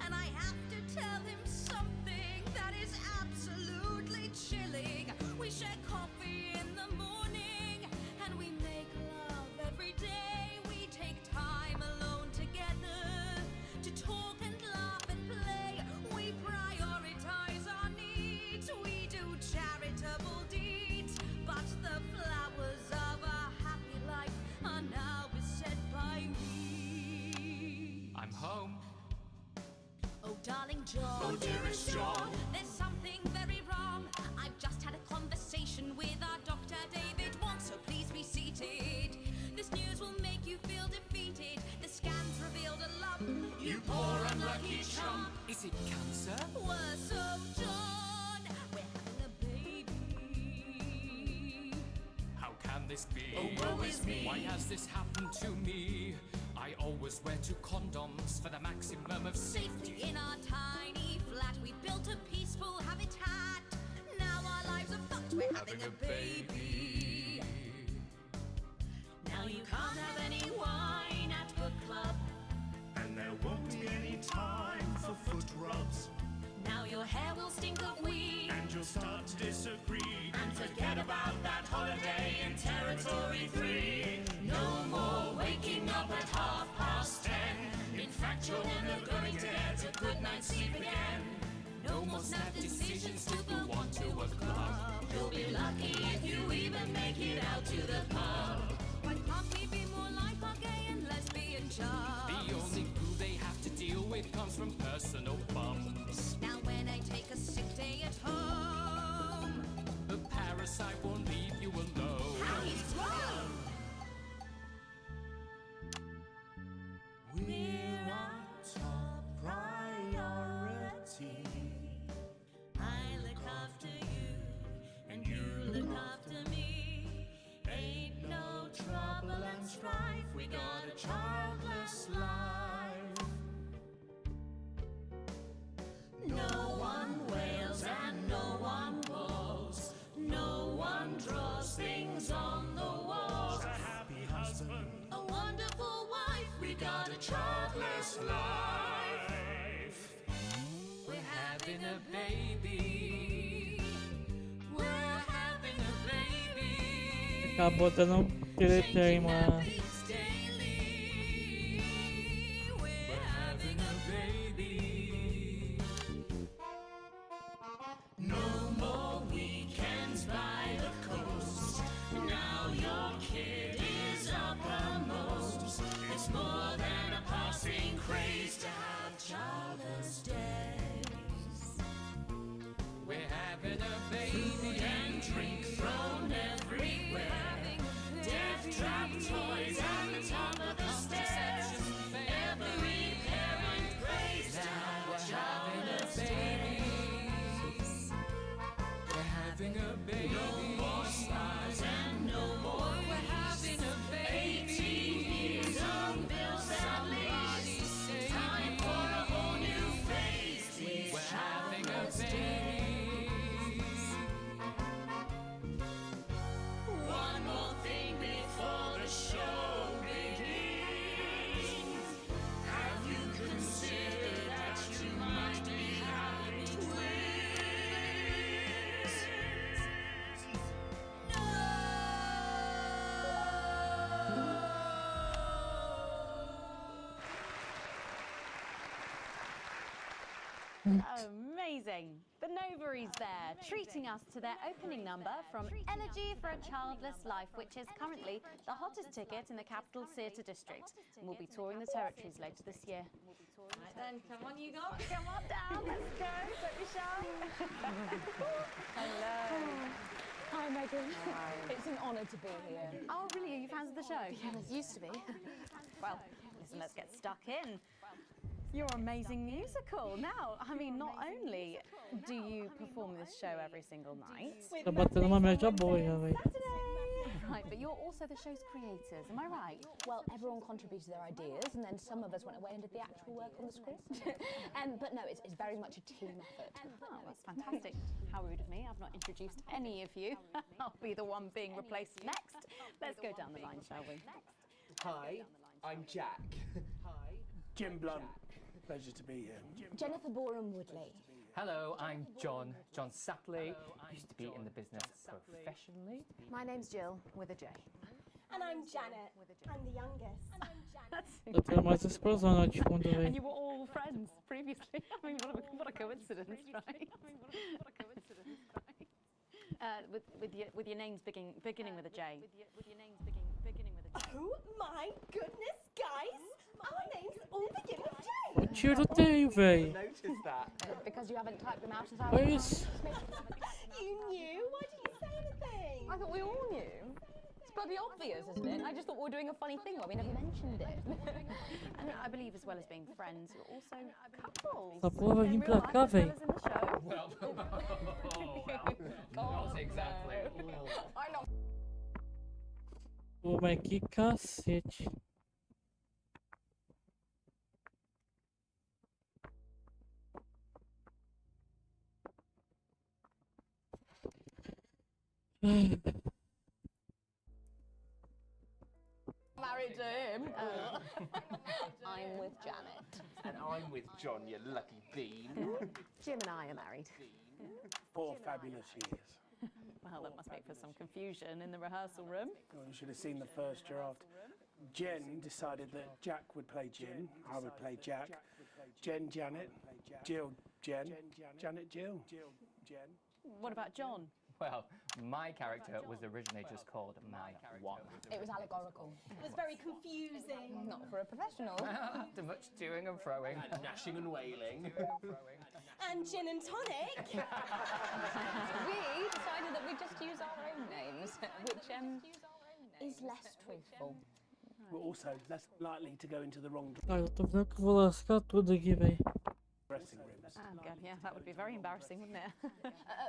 And I have to tell him something that is absolutely chilling. We share coffee in the morning and we make love every day. We take time alone together to talk and laugh and play. We prioritize our needs. We do charitable deeds. But the flowers of a happy life are now beset by weeds. I'm home. Oh, darling John. Oh, dearest John. There's something very wrong. I've just had a conversation with our doctor, David Wong, so please be seated. This news will make you feel defeated. The scans revealed a lump. You poor unlucky chump. Is it cancer? Worse, oh, John. We're having a baby. How can this be? Oh, woe is me. Why has this happened to me? I always wear 2 condoms for the maximum of Safety in our tiny flat. We built a peaceful habitat. Now our lives are fucked. We're having a baby. Now you can't have any wine at book club. And there won't be any time for foot rubs. Now your hair will stink of weed. And you'll start to disagree. And forget about that holiday in Territory 3. No more waking up at 10:30. In fact, you're never going to get a good night's sleep again. No more snap decisions to go on to a club. You'll be lucky if you even make it out to the pub. Why can't we be more like our gay and lesbian chums? The only glue they have to deal with comes from personal bums. Now when I take a sick day at home, The parasite won't leave you alone. how he's grown. We're our top priority. I look after you, and you look after me. Ain't no trouble and strife. We got a childless life. No one wails and no one walls. No one draws things on the walls. A happy husband. A wonderful wife. We got a childless life. We're having a baby. We're having a baby. Acabou dando direito aí, mano. We're having a baby. No more weekends by the coast. Now your kid is uppermost. It's more than a passing craze to have childless days. We're having a Food baby. and drink thrown everywhere. Death trap toys at the top of the stairs. Every parent prays to have childless days. We're having a baby. No more spas and no more We're having a baby. 18 years on bills and lease. Time for a whole new phase. These We're having a childless baby. days. One more thing before the show Amazing. The Novaries there, treating us to their opening number from Elegy for a Childless Life, which is currently the hottest ticket in the Capital Theatre District. And we'll be touring the territories later this year. Right then, come on you guys, come on down, let's go, don't be shy. Hello. Hi, Megan. Hi. It's an honour to be here. Oh, really? Are you fans of the show? Yes, used to be. Well, listen, let's get stuck in. Your amazing musical. Now, I mean, not only do you perform this show every single night, Batendo uma média boa já, velho. right, but you're also the show's creators, am I right? Well, everyone contributed their ideas, and then some of us went away and did the actual work on the script. But no, it's very much a team effort. Oh, that's fantastic. How rude of me. I've not introduced any of you. I'll be the one being replaced next. Let's go down the line, shall we? Hi, I'm Jack. Hi, Jim Blunt. Pleasure to be here. Jennifer Boreham-Woodley. Hello, I'm John Sapley. Used to be in the business professionally. My name's Jill, with a J. And I'm Janet. I'm the youngest. Eu tenho mais explosão lá de fundo, And velho. you were all friends previously. I mean, what a coincidence, right? With your names beginning with a J. Oh my goodness, guys! Our names all begin with J. O tiroteio, velho. Noticed that. Because you haven't typed them out as I Olha isso. You knew? Why didn't you say anything? I thought we all knew. It's bloody obvious, isn't it? I just thought we were doing a funny thing where we never mentioned it. And I believe, as well as being friends, you're also couples. Essa porra vai vir pra cá, velho. Well, not exactly. I know. Pô, mas que cacete. Married to him. I'm with Janet. And I'm with John, you lucky bean. Jim and I are married. 4 fabulous years. Well, that must make for some confusion in the rehearsal room. Well, you should have seen the first draft. Jen decided that Jack would play Jim, I would play Jack. Jen, Janet. Jill, Jen. Janet, Jill. Jen. What about John? Well, my character was originally just called Man 1. It was allegorical. It was very confusing. Not for a professional. After much toing and froing. And gnashing and wailing. And gin and tonic. We decided that we'd just use our own names, which is less truthful. We're also less likely to go into the wrong Ah, eu tô vendo que eu vou lascar tudo aqui, velho. dressing rooms. Oh, God, yeah, that would be very embarrassing, wouldn't it?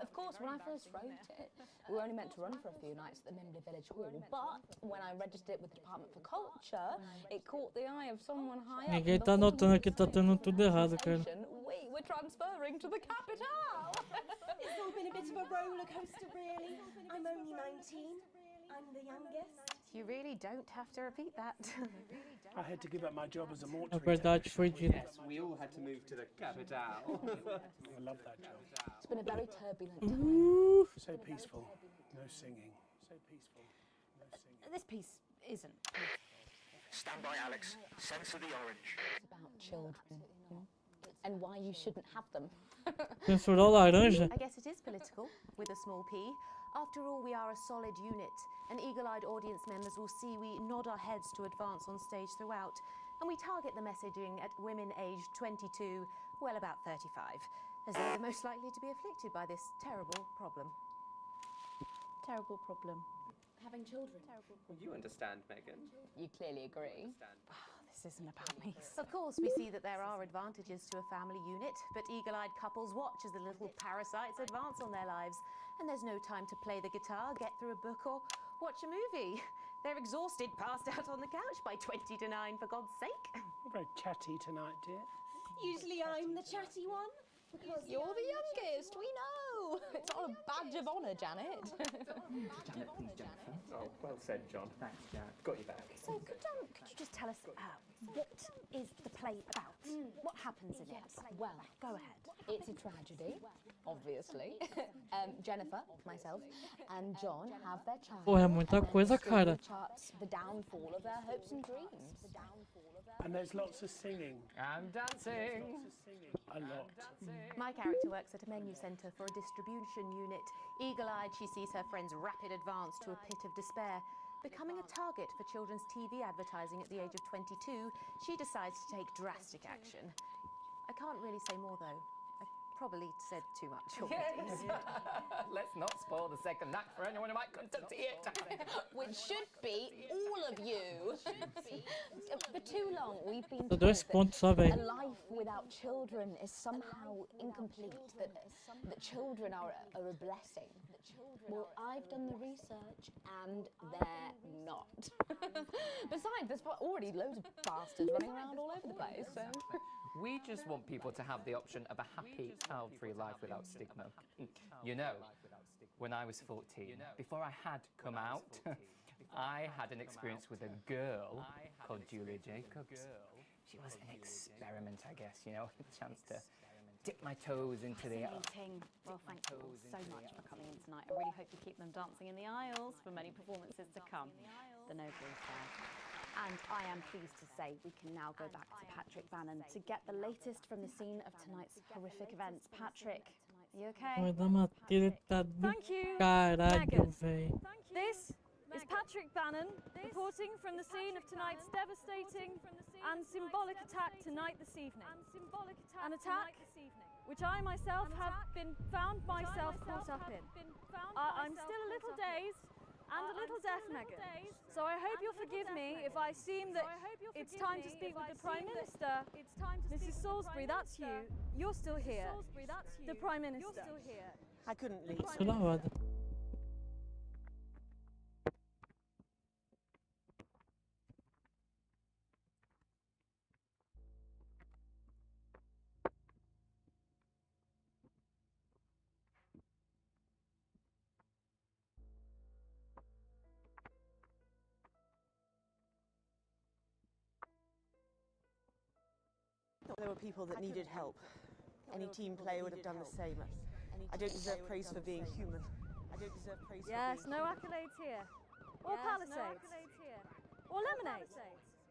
Of course, when I first wrote it, we were only meant to run for a few nights at the Memley Village Hall, but when I registered it with the Department for Culture, it caught the eye of someone high up. Ninguém tá notando que tá tendo tudo errado, cara. We were transferring to the capital. It's all been a bit of a roller coaster, really. I'm only 19. I'm the youngest. You really don't have to repeat that. I had to give up my job as a A mortuary verdade foi dita. Yes, we all had to move to the capital. I love that job. It's been a very turbulent time. So peaceful, no singing. So peaceful, no singing. This piece isn't. Stand by, Alex. Censor the orange. It's about children and why you shouldn't have them. Censurou laranja. I guess it is political, with a small p. After all, we are a solid unit, and eagle-eyed audience members will see we nod our heads to advance on stage throughout, and we target the messaging at women aged 22, well, about 35, as they're the most likely to be afflicted by this terrible problem. Terrible problem. Having children. You understand, Megan. You clearly agree. This isn't about me. Of course, we see that there are advantages to a family unit, but eagle-eyed couples watch as the little parasites advance on their lives, and there's no time to play the guitar, get through a book, or watch a movie. They're exhausted, passed out on the couch by 20 to 9, for God's sake. You're very chatty tonight, dear. Usually I'm the chatty one. Because You're the youngest, we know. No, it's not a badge of honour, Janet. Janet, please, Jennifer. Oh, well said, John. Thanks, Janet. Got your back. So could you just tell us what is the play about? What happens in it? Well, Go ahead. it's a tragedy, obviously. Jennifer, myself, and John have their child. Porra, é muita and then coisa, the story cara. charts the downfall of their hopes and dreams. And there's lots of singing. And dancing. A lot. My character works at a menu centre for a distribution unit. Eagle-eyed, she sees her friend's rapid advance to a pit of despair. Becoming a target for children's TV advertising at the age of 22, she decides to take drastic action. I can't really say more, though. I probably said too much already. Let's not spoil the second act for anyone who might come to see it. Which should be all of you. For too long, we've been Tô told 2 pontos só, velho. that a life without children is somehow incomplete, that children are a blessing. Well, I've done the research, and they're not. Besides, there's already loads of bastards running around all over the place, so... We just want people to have the option of a happy, child-free life without stigma. You know, when I was 14, before I had come out, I had an experience with a girl called Julia Jacobs. She was an experiment, I guess, you know, a chance to dip my toes into the... Fascinating. Well, thank you all so much for coming in tonight. I really hope you keep them dancing in the aisles for many performances to come. The noble is there. And I am pleased to say we can now go back to Patrick Bannon to get the latest from the scene of tonight's horrific events. Patrick, are you okay? Vai dar uma treta do Thank you, caralho, Megan. velho. This is Patrick Bannon reporting from the scene of tonight's devastating and symbolic attack tonight this evening. An attack which I myself have been found myself caught up in. I'm still a little dazed and a little deaf, Megan. So I hope you'll forgive me if I seem that it's time to speak with the Prime Minister. Mrs. Salisbury, that's you. You're still here. The Prime Minister. I couldn't leave. Isso é da hora. There were people that needed help. Any team player would have done the same. I don't deserve praise for being human. I don't deserve praise Yes, for being no accolades here. Or palisades. Or lemonade.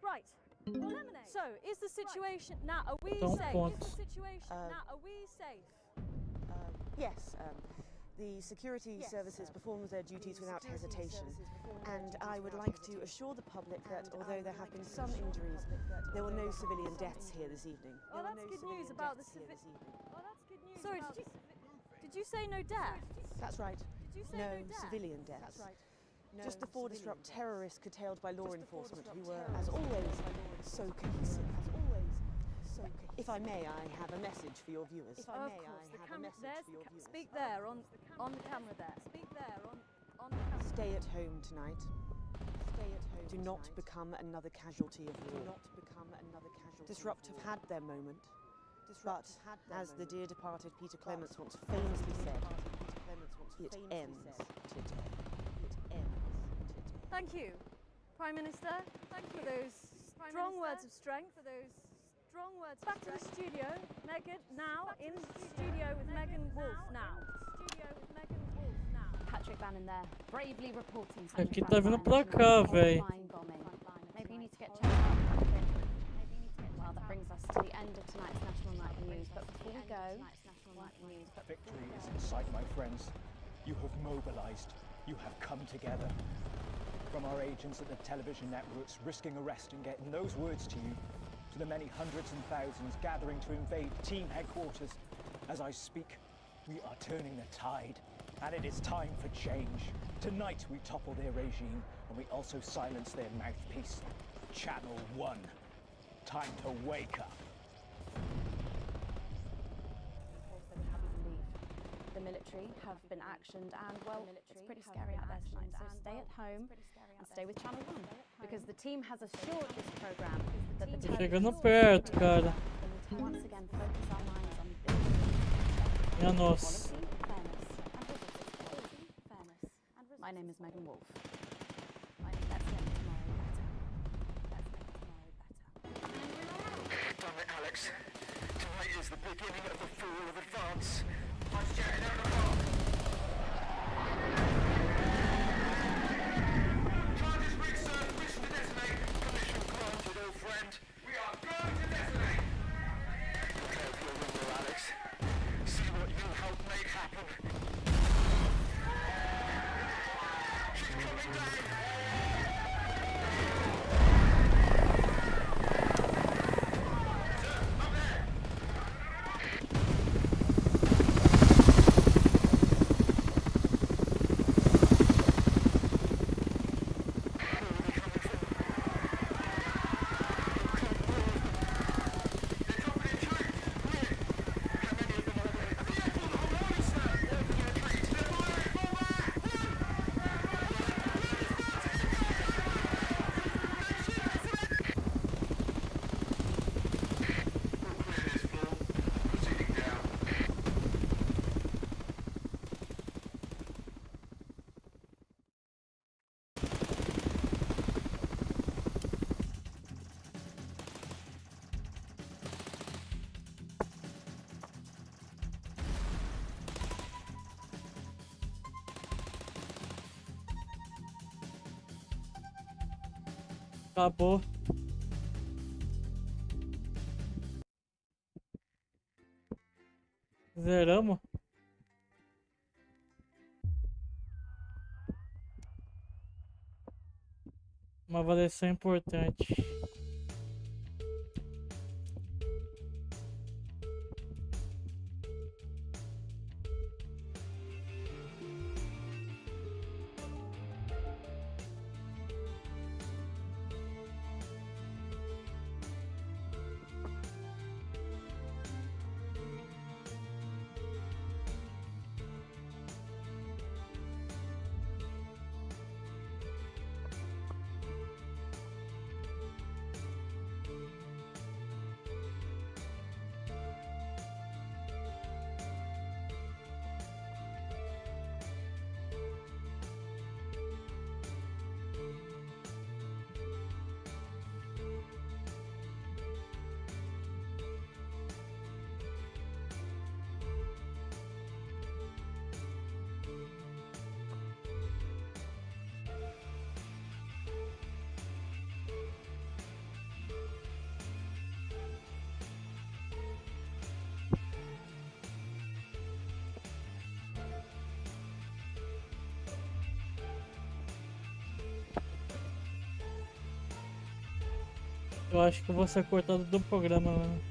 Right. Or lemonade. So, is the situation now? Are we Don't safe? want. Is the situation now? Are we safe? Yes, the security services performed their duties without hesitation, and I would like to assure the public that although there have been some injuries, there were no civilian deaths here this evening. Oh, that's good news about the civil. Oh, that's good news. Sorry, did you say no death? That's right. Did you say No no death? civilian deaths. That's right. Just the four disrupt terrorists curtailed by law enforcement, who were, as always, so cohesive. If I may, I have a message for your viewers. Of course, the camera. There's the speak there on the camera there. Speak there on the camera. Stay at home tonight. Stay at home. Do not become another casualty of war. Do not become another casualty. Disrupt have had their moment. But, as the dear departed Peter Clements once famously said, it ends today. It ends today. Thank you, Prime Minister. Thank you for those strong words of strength. Back to the studio. Megan, now in the studio with Megan Wolf now. Patrick Bannon there, bravely reporting. Aqui tá vindo pra cá, véi. Maybe you need to get checked out, Patrick. Well, that brings us to the end of tonight's National Night News. But before we go, Victory is in sight, my friends. You have mobilized. You have come together. From our agents at the television networks risking arrest and getting those words to you, to the many hundreds and thousands gathering to invade team headquarters. As I speak, we are turning the tide, and it is time for change. Tonight we topple their regime, and we also silence their mouthpiece, Channel 1. Time to wake up. the military have been actioned, and well, it's pretty scary out there tonight. So stay at home and stay with Channel 1, because the team has assured this program that the Chegando perto, cara. once again focus our minds on Minha nossa. equality, fairness, name is Megan Wolf. Let's make tomorrow better. Let's make tomorrow better. Damn it, Alex. Tonight is the beginning of the fall of Advance. Let's get it out of the park. Charges reached, sir. Permission to detonate. Permission granted, old friend. We are going to detonate. Prepare for your window, Alex. See what you helped make happen. She's coming down. Acabou. Zeramos. Uma avaliação importante. Eu acho que eu vou ser cortado do programa, mano.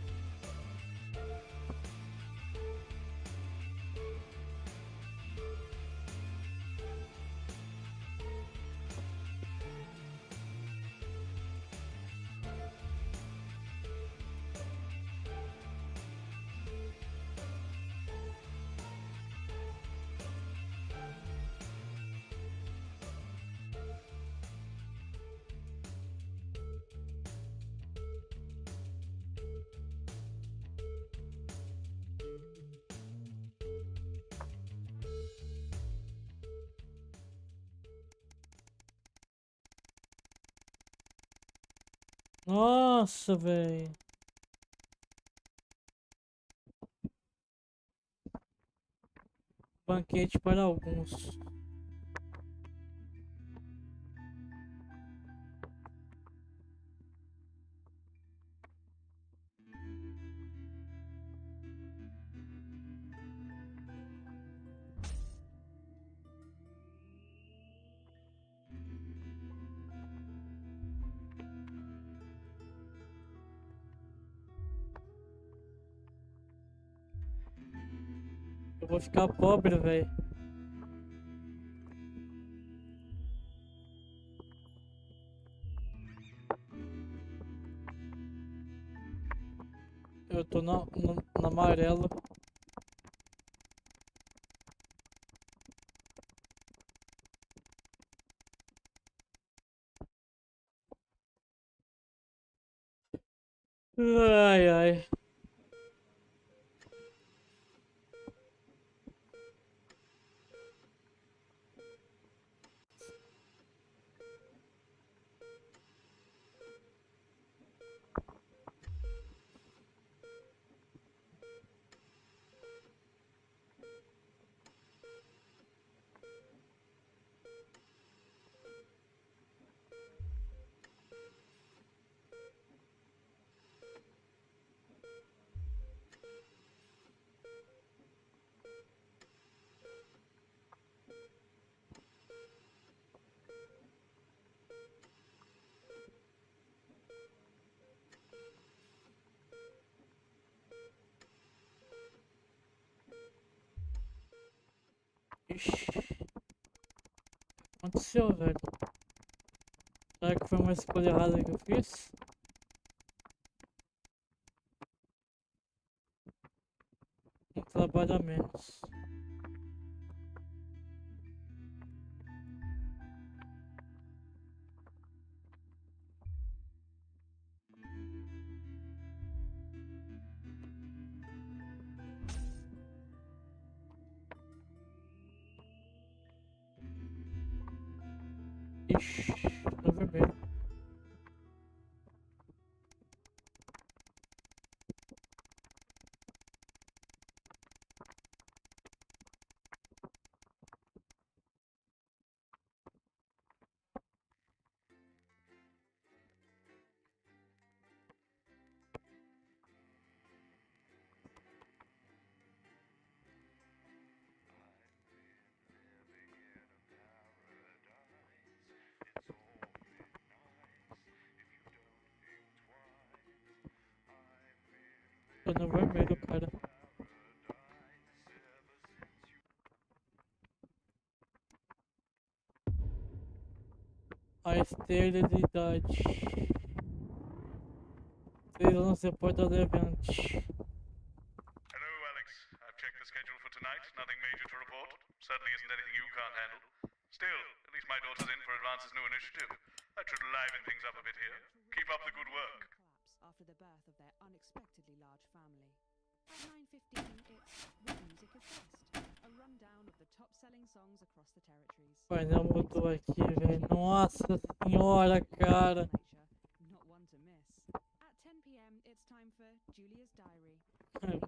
Nossa, velho. Banquete para alguns. Eu vou ficar pobre, velho. Eu tô no amarelo. Ai, ai. aconteceu, velho? Será que foi uma escolha errada que eu fiz? Um trabalho a menos. Ixi, tá vermelho. Tô no vermelho, cara. A esterilidade. 3 anos depois da Levante. Hello, Alex. I've checked the schedule for tonight. Nothing major to report. Certainly isn't anything you can't handle. Still, at least my daughter's in for Advance's new initiative. That should liven things up a bit here. Keep up the good work. After the birth of their unexpectedly large family. At 9:15, it's What Music Is Best, a rundown of the top-selling songs across the territories. O painel mudou aqui, velho. Nossa senhora, cara. Not one to miss. At 10 p.m., it's time for Julia's Diary.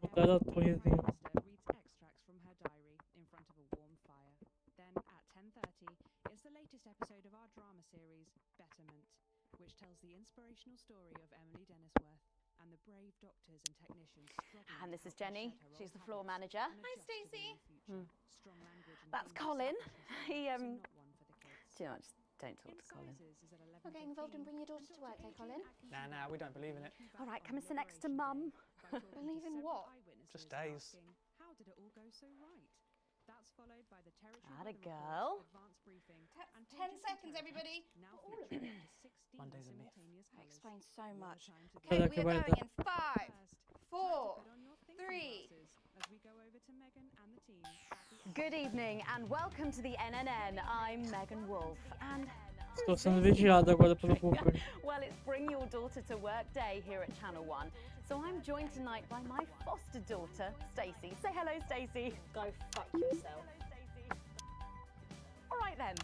Mudaram a torrezinha. Reads extracts from her diary in front of a warm fire. Then at 10:30, it's the latest episode of our drama series, Betterment, which tells the inspirational story of Emily Dennisworth and the brave doctors and technicians struggling. And this is Jenny. She's the floor manager. Hi, Stacey. That's Colin. He too much. Don't talk to Colin. Not getting involved and bring your daughter to work, eh, Colin? Nah, we don't believe in it. All right, come and sit next to Mum. Believe in what? Just days. How did it all go so right? That's followed by the territory Atta weather girl. report, advanced briefing, and 10 seconds, everybody. now featuring up to 16 Monday's a myth. simultaneous That colours. explains so much. Okay, we are Right going in 5, 4, 3. As we go over to Megan and the team at the Good evening and welcome to the NNN. I'm Megan Wolf and Estou sendo vigiado agora pelo governo. well, it's Bring Your Daughter to Work Day here at Channel 1. So I'm joined tonight by my foster daughter, Stacey. Say hello, Stacey. Go fuck yourself. All right then,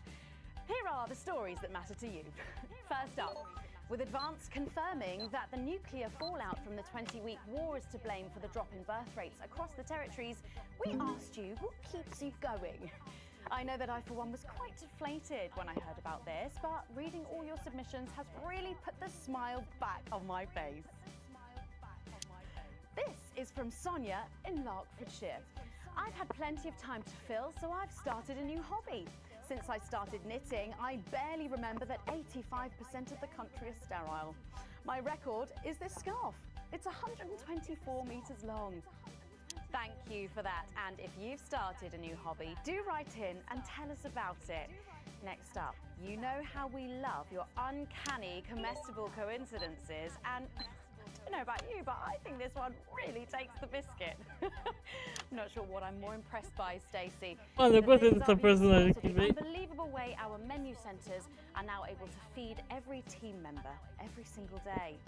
here are the stories that matter to you. First up, with Advance confirming that the nuclear fallout from the 20-week war is to blame for the drop in birth rates across the territories, we asked you what keeps you going. I know that I, for one, was quite deflated when I heard about this, but reading all your submissions has really put the smile back on my face. This is from Sonia in Larkfordshire. I've had plenty of time to fill, so I've started a new hobby. Since I started knitting, I barely remember that 85% of the country is sterile. My record is this scarf. It's 124 metres long. Thank you for that, and if you've started a new hobby, do write in and tell us about it. Next up, you know how we love your uncanny comestible coincidences, and I don't know about you, but I think this one really takes the biscuit. I'm not sure what I'm more impressed by, Stacey. Olha, eu gostei dessa personagem The aqui, velho. unbelievable way our menu centres are now able to feed every team member every single day.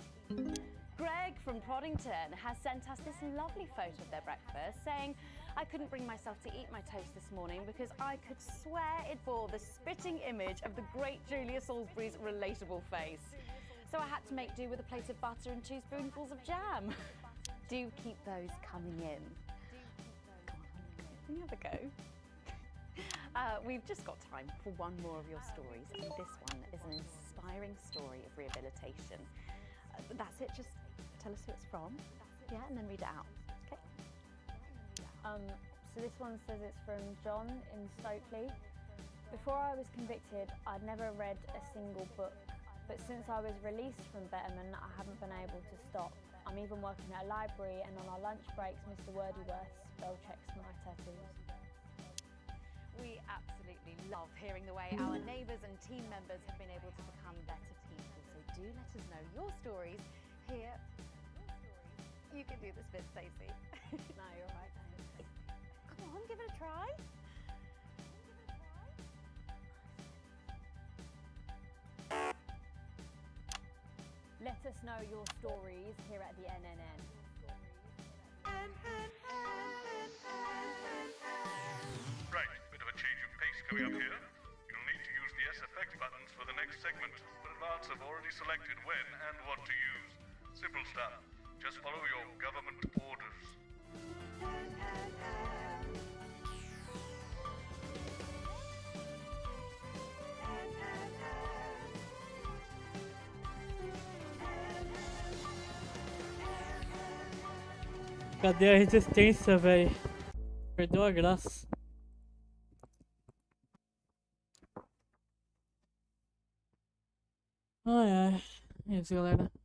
Greg from Proddington has sent us this lovely photo of their breakfast, saying, I couldn't bring myself to eat my toast this morning because I could swear it bore the spitting image of the great Julia Salisbury's relatable face. So I had to make do with a plate of butter and 2 spoonfuls of jam. Do keep those coming in. Come on, can you have a go? We've just got time for one more of your stories, and this one is an inspiring story of rehabilitation. That's it, just tell us who it's from, yeah, and then read it out, okay? So this one says it's from John in Stokely. Before I was convicted, I'd never read a single book, but since I was released from Betterment, I haven't been able to stop. I'm even working at a library, and on our lunch breaks, Mr. Wordyworth spell checks my tattoos. We absolutely love hearing the way our neighbours and team members have been able to become better people. So do let us know your stories here. You can do this bit, Stacey. No, you're right. Come on, give it a try. Let us know your stories here at the NNN. Right, bit of a change of pace coming up here. You'll need to use the S effect buttons for the next segment, but Advance have already selected when and what to use. Simple stuff. Just follow your government orders. Cadê a resistência, véi? Perdeu a graça. Ai, ai. É isso, galera.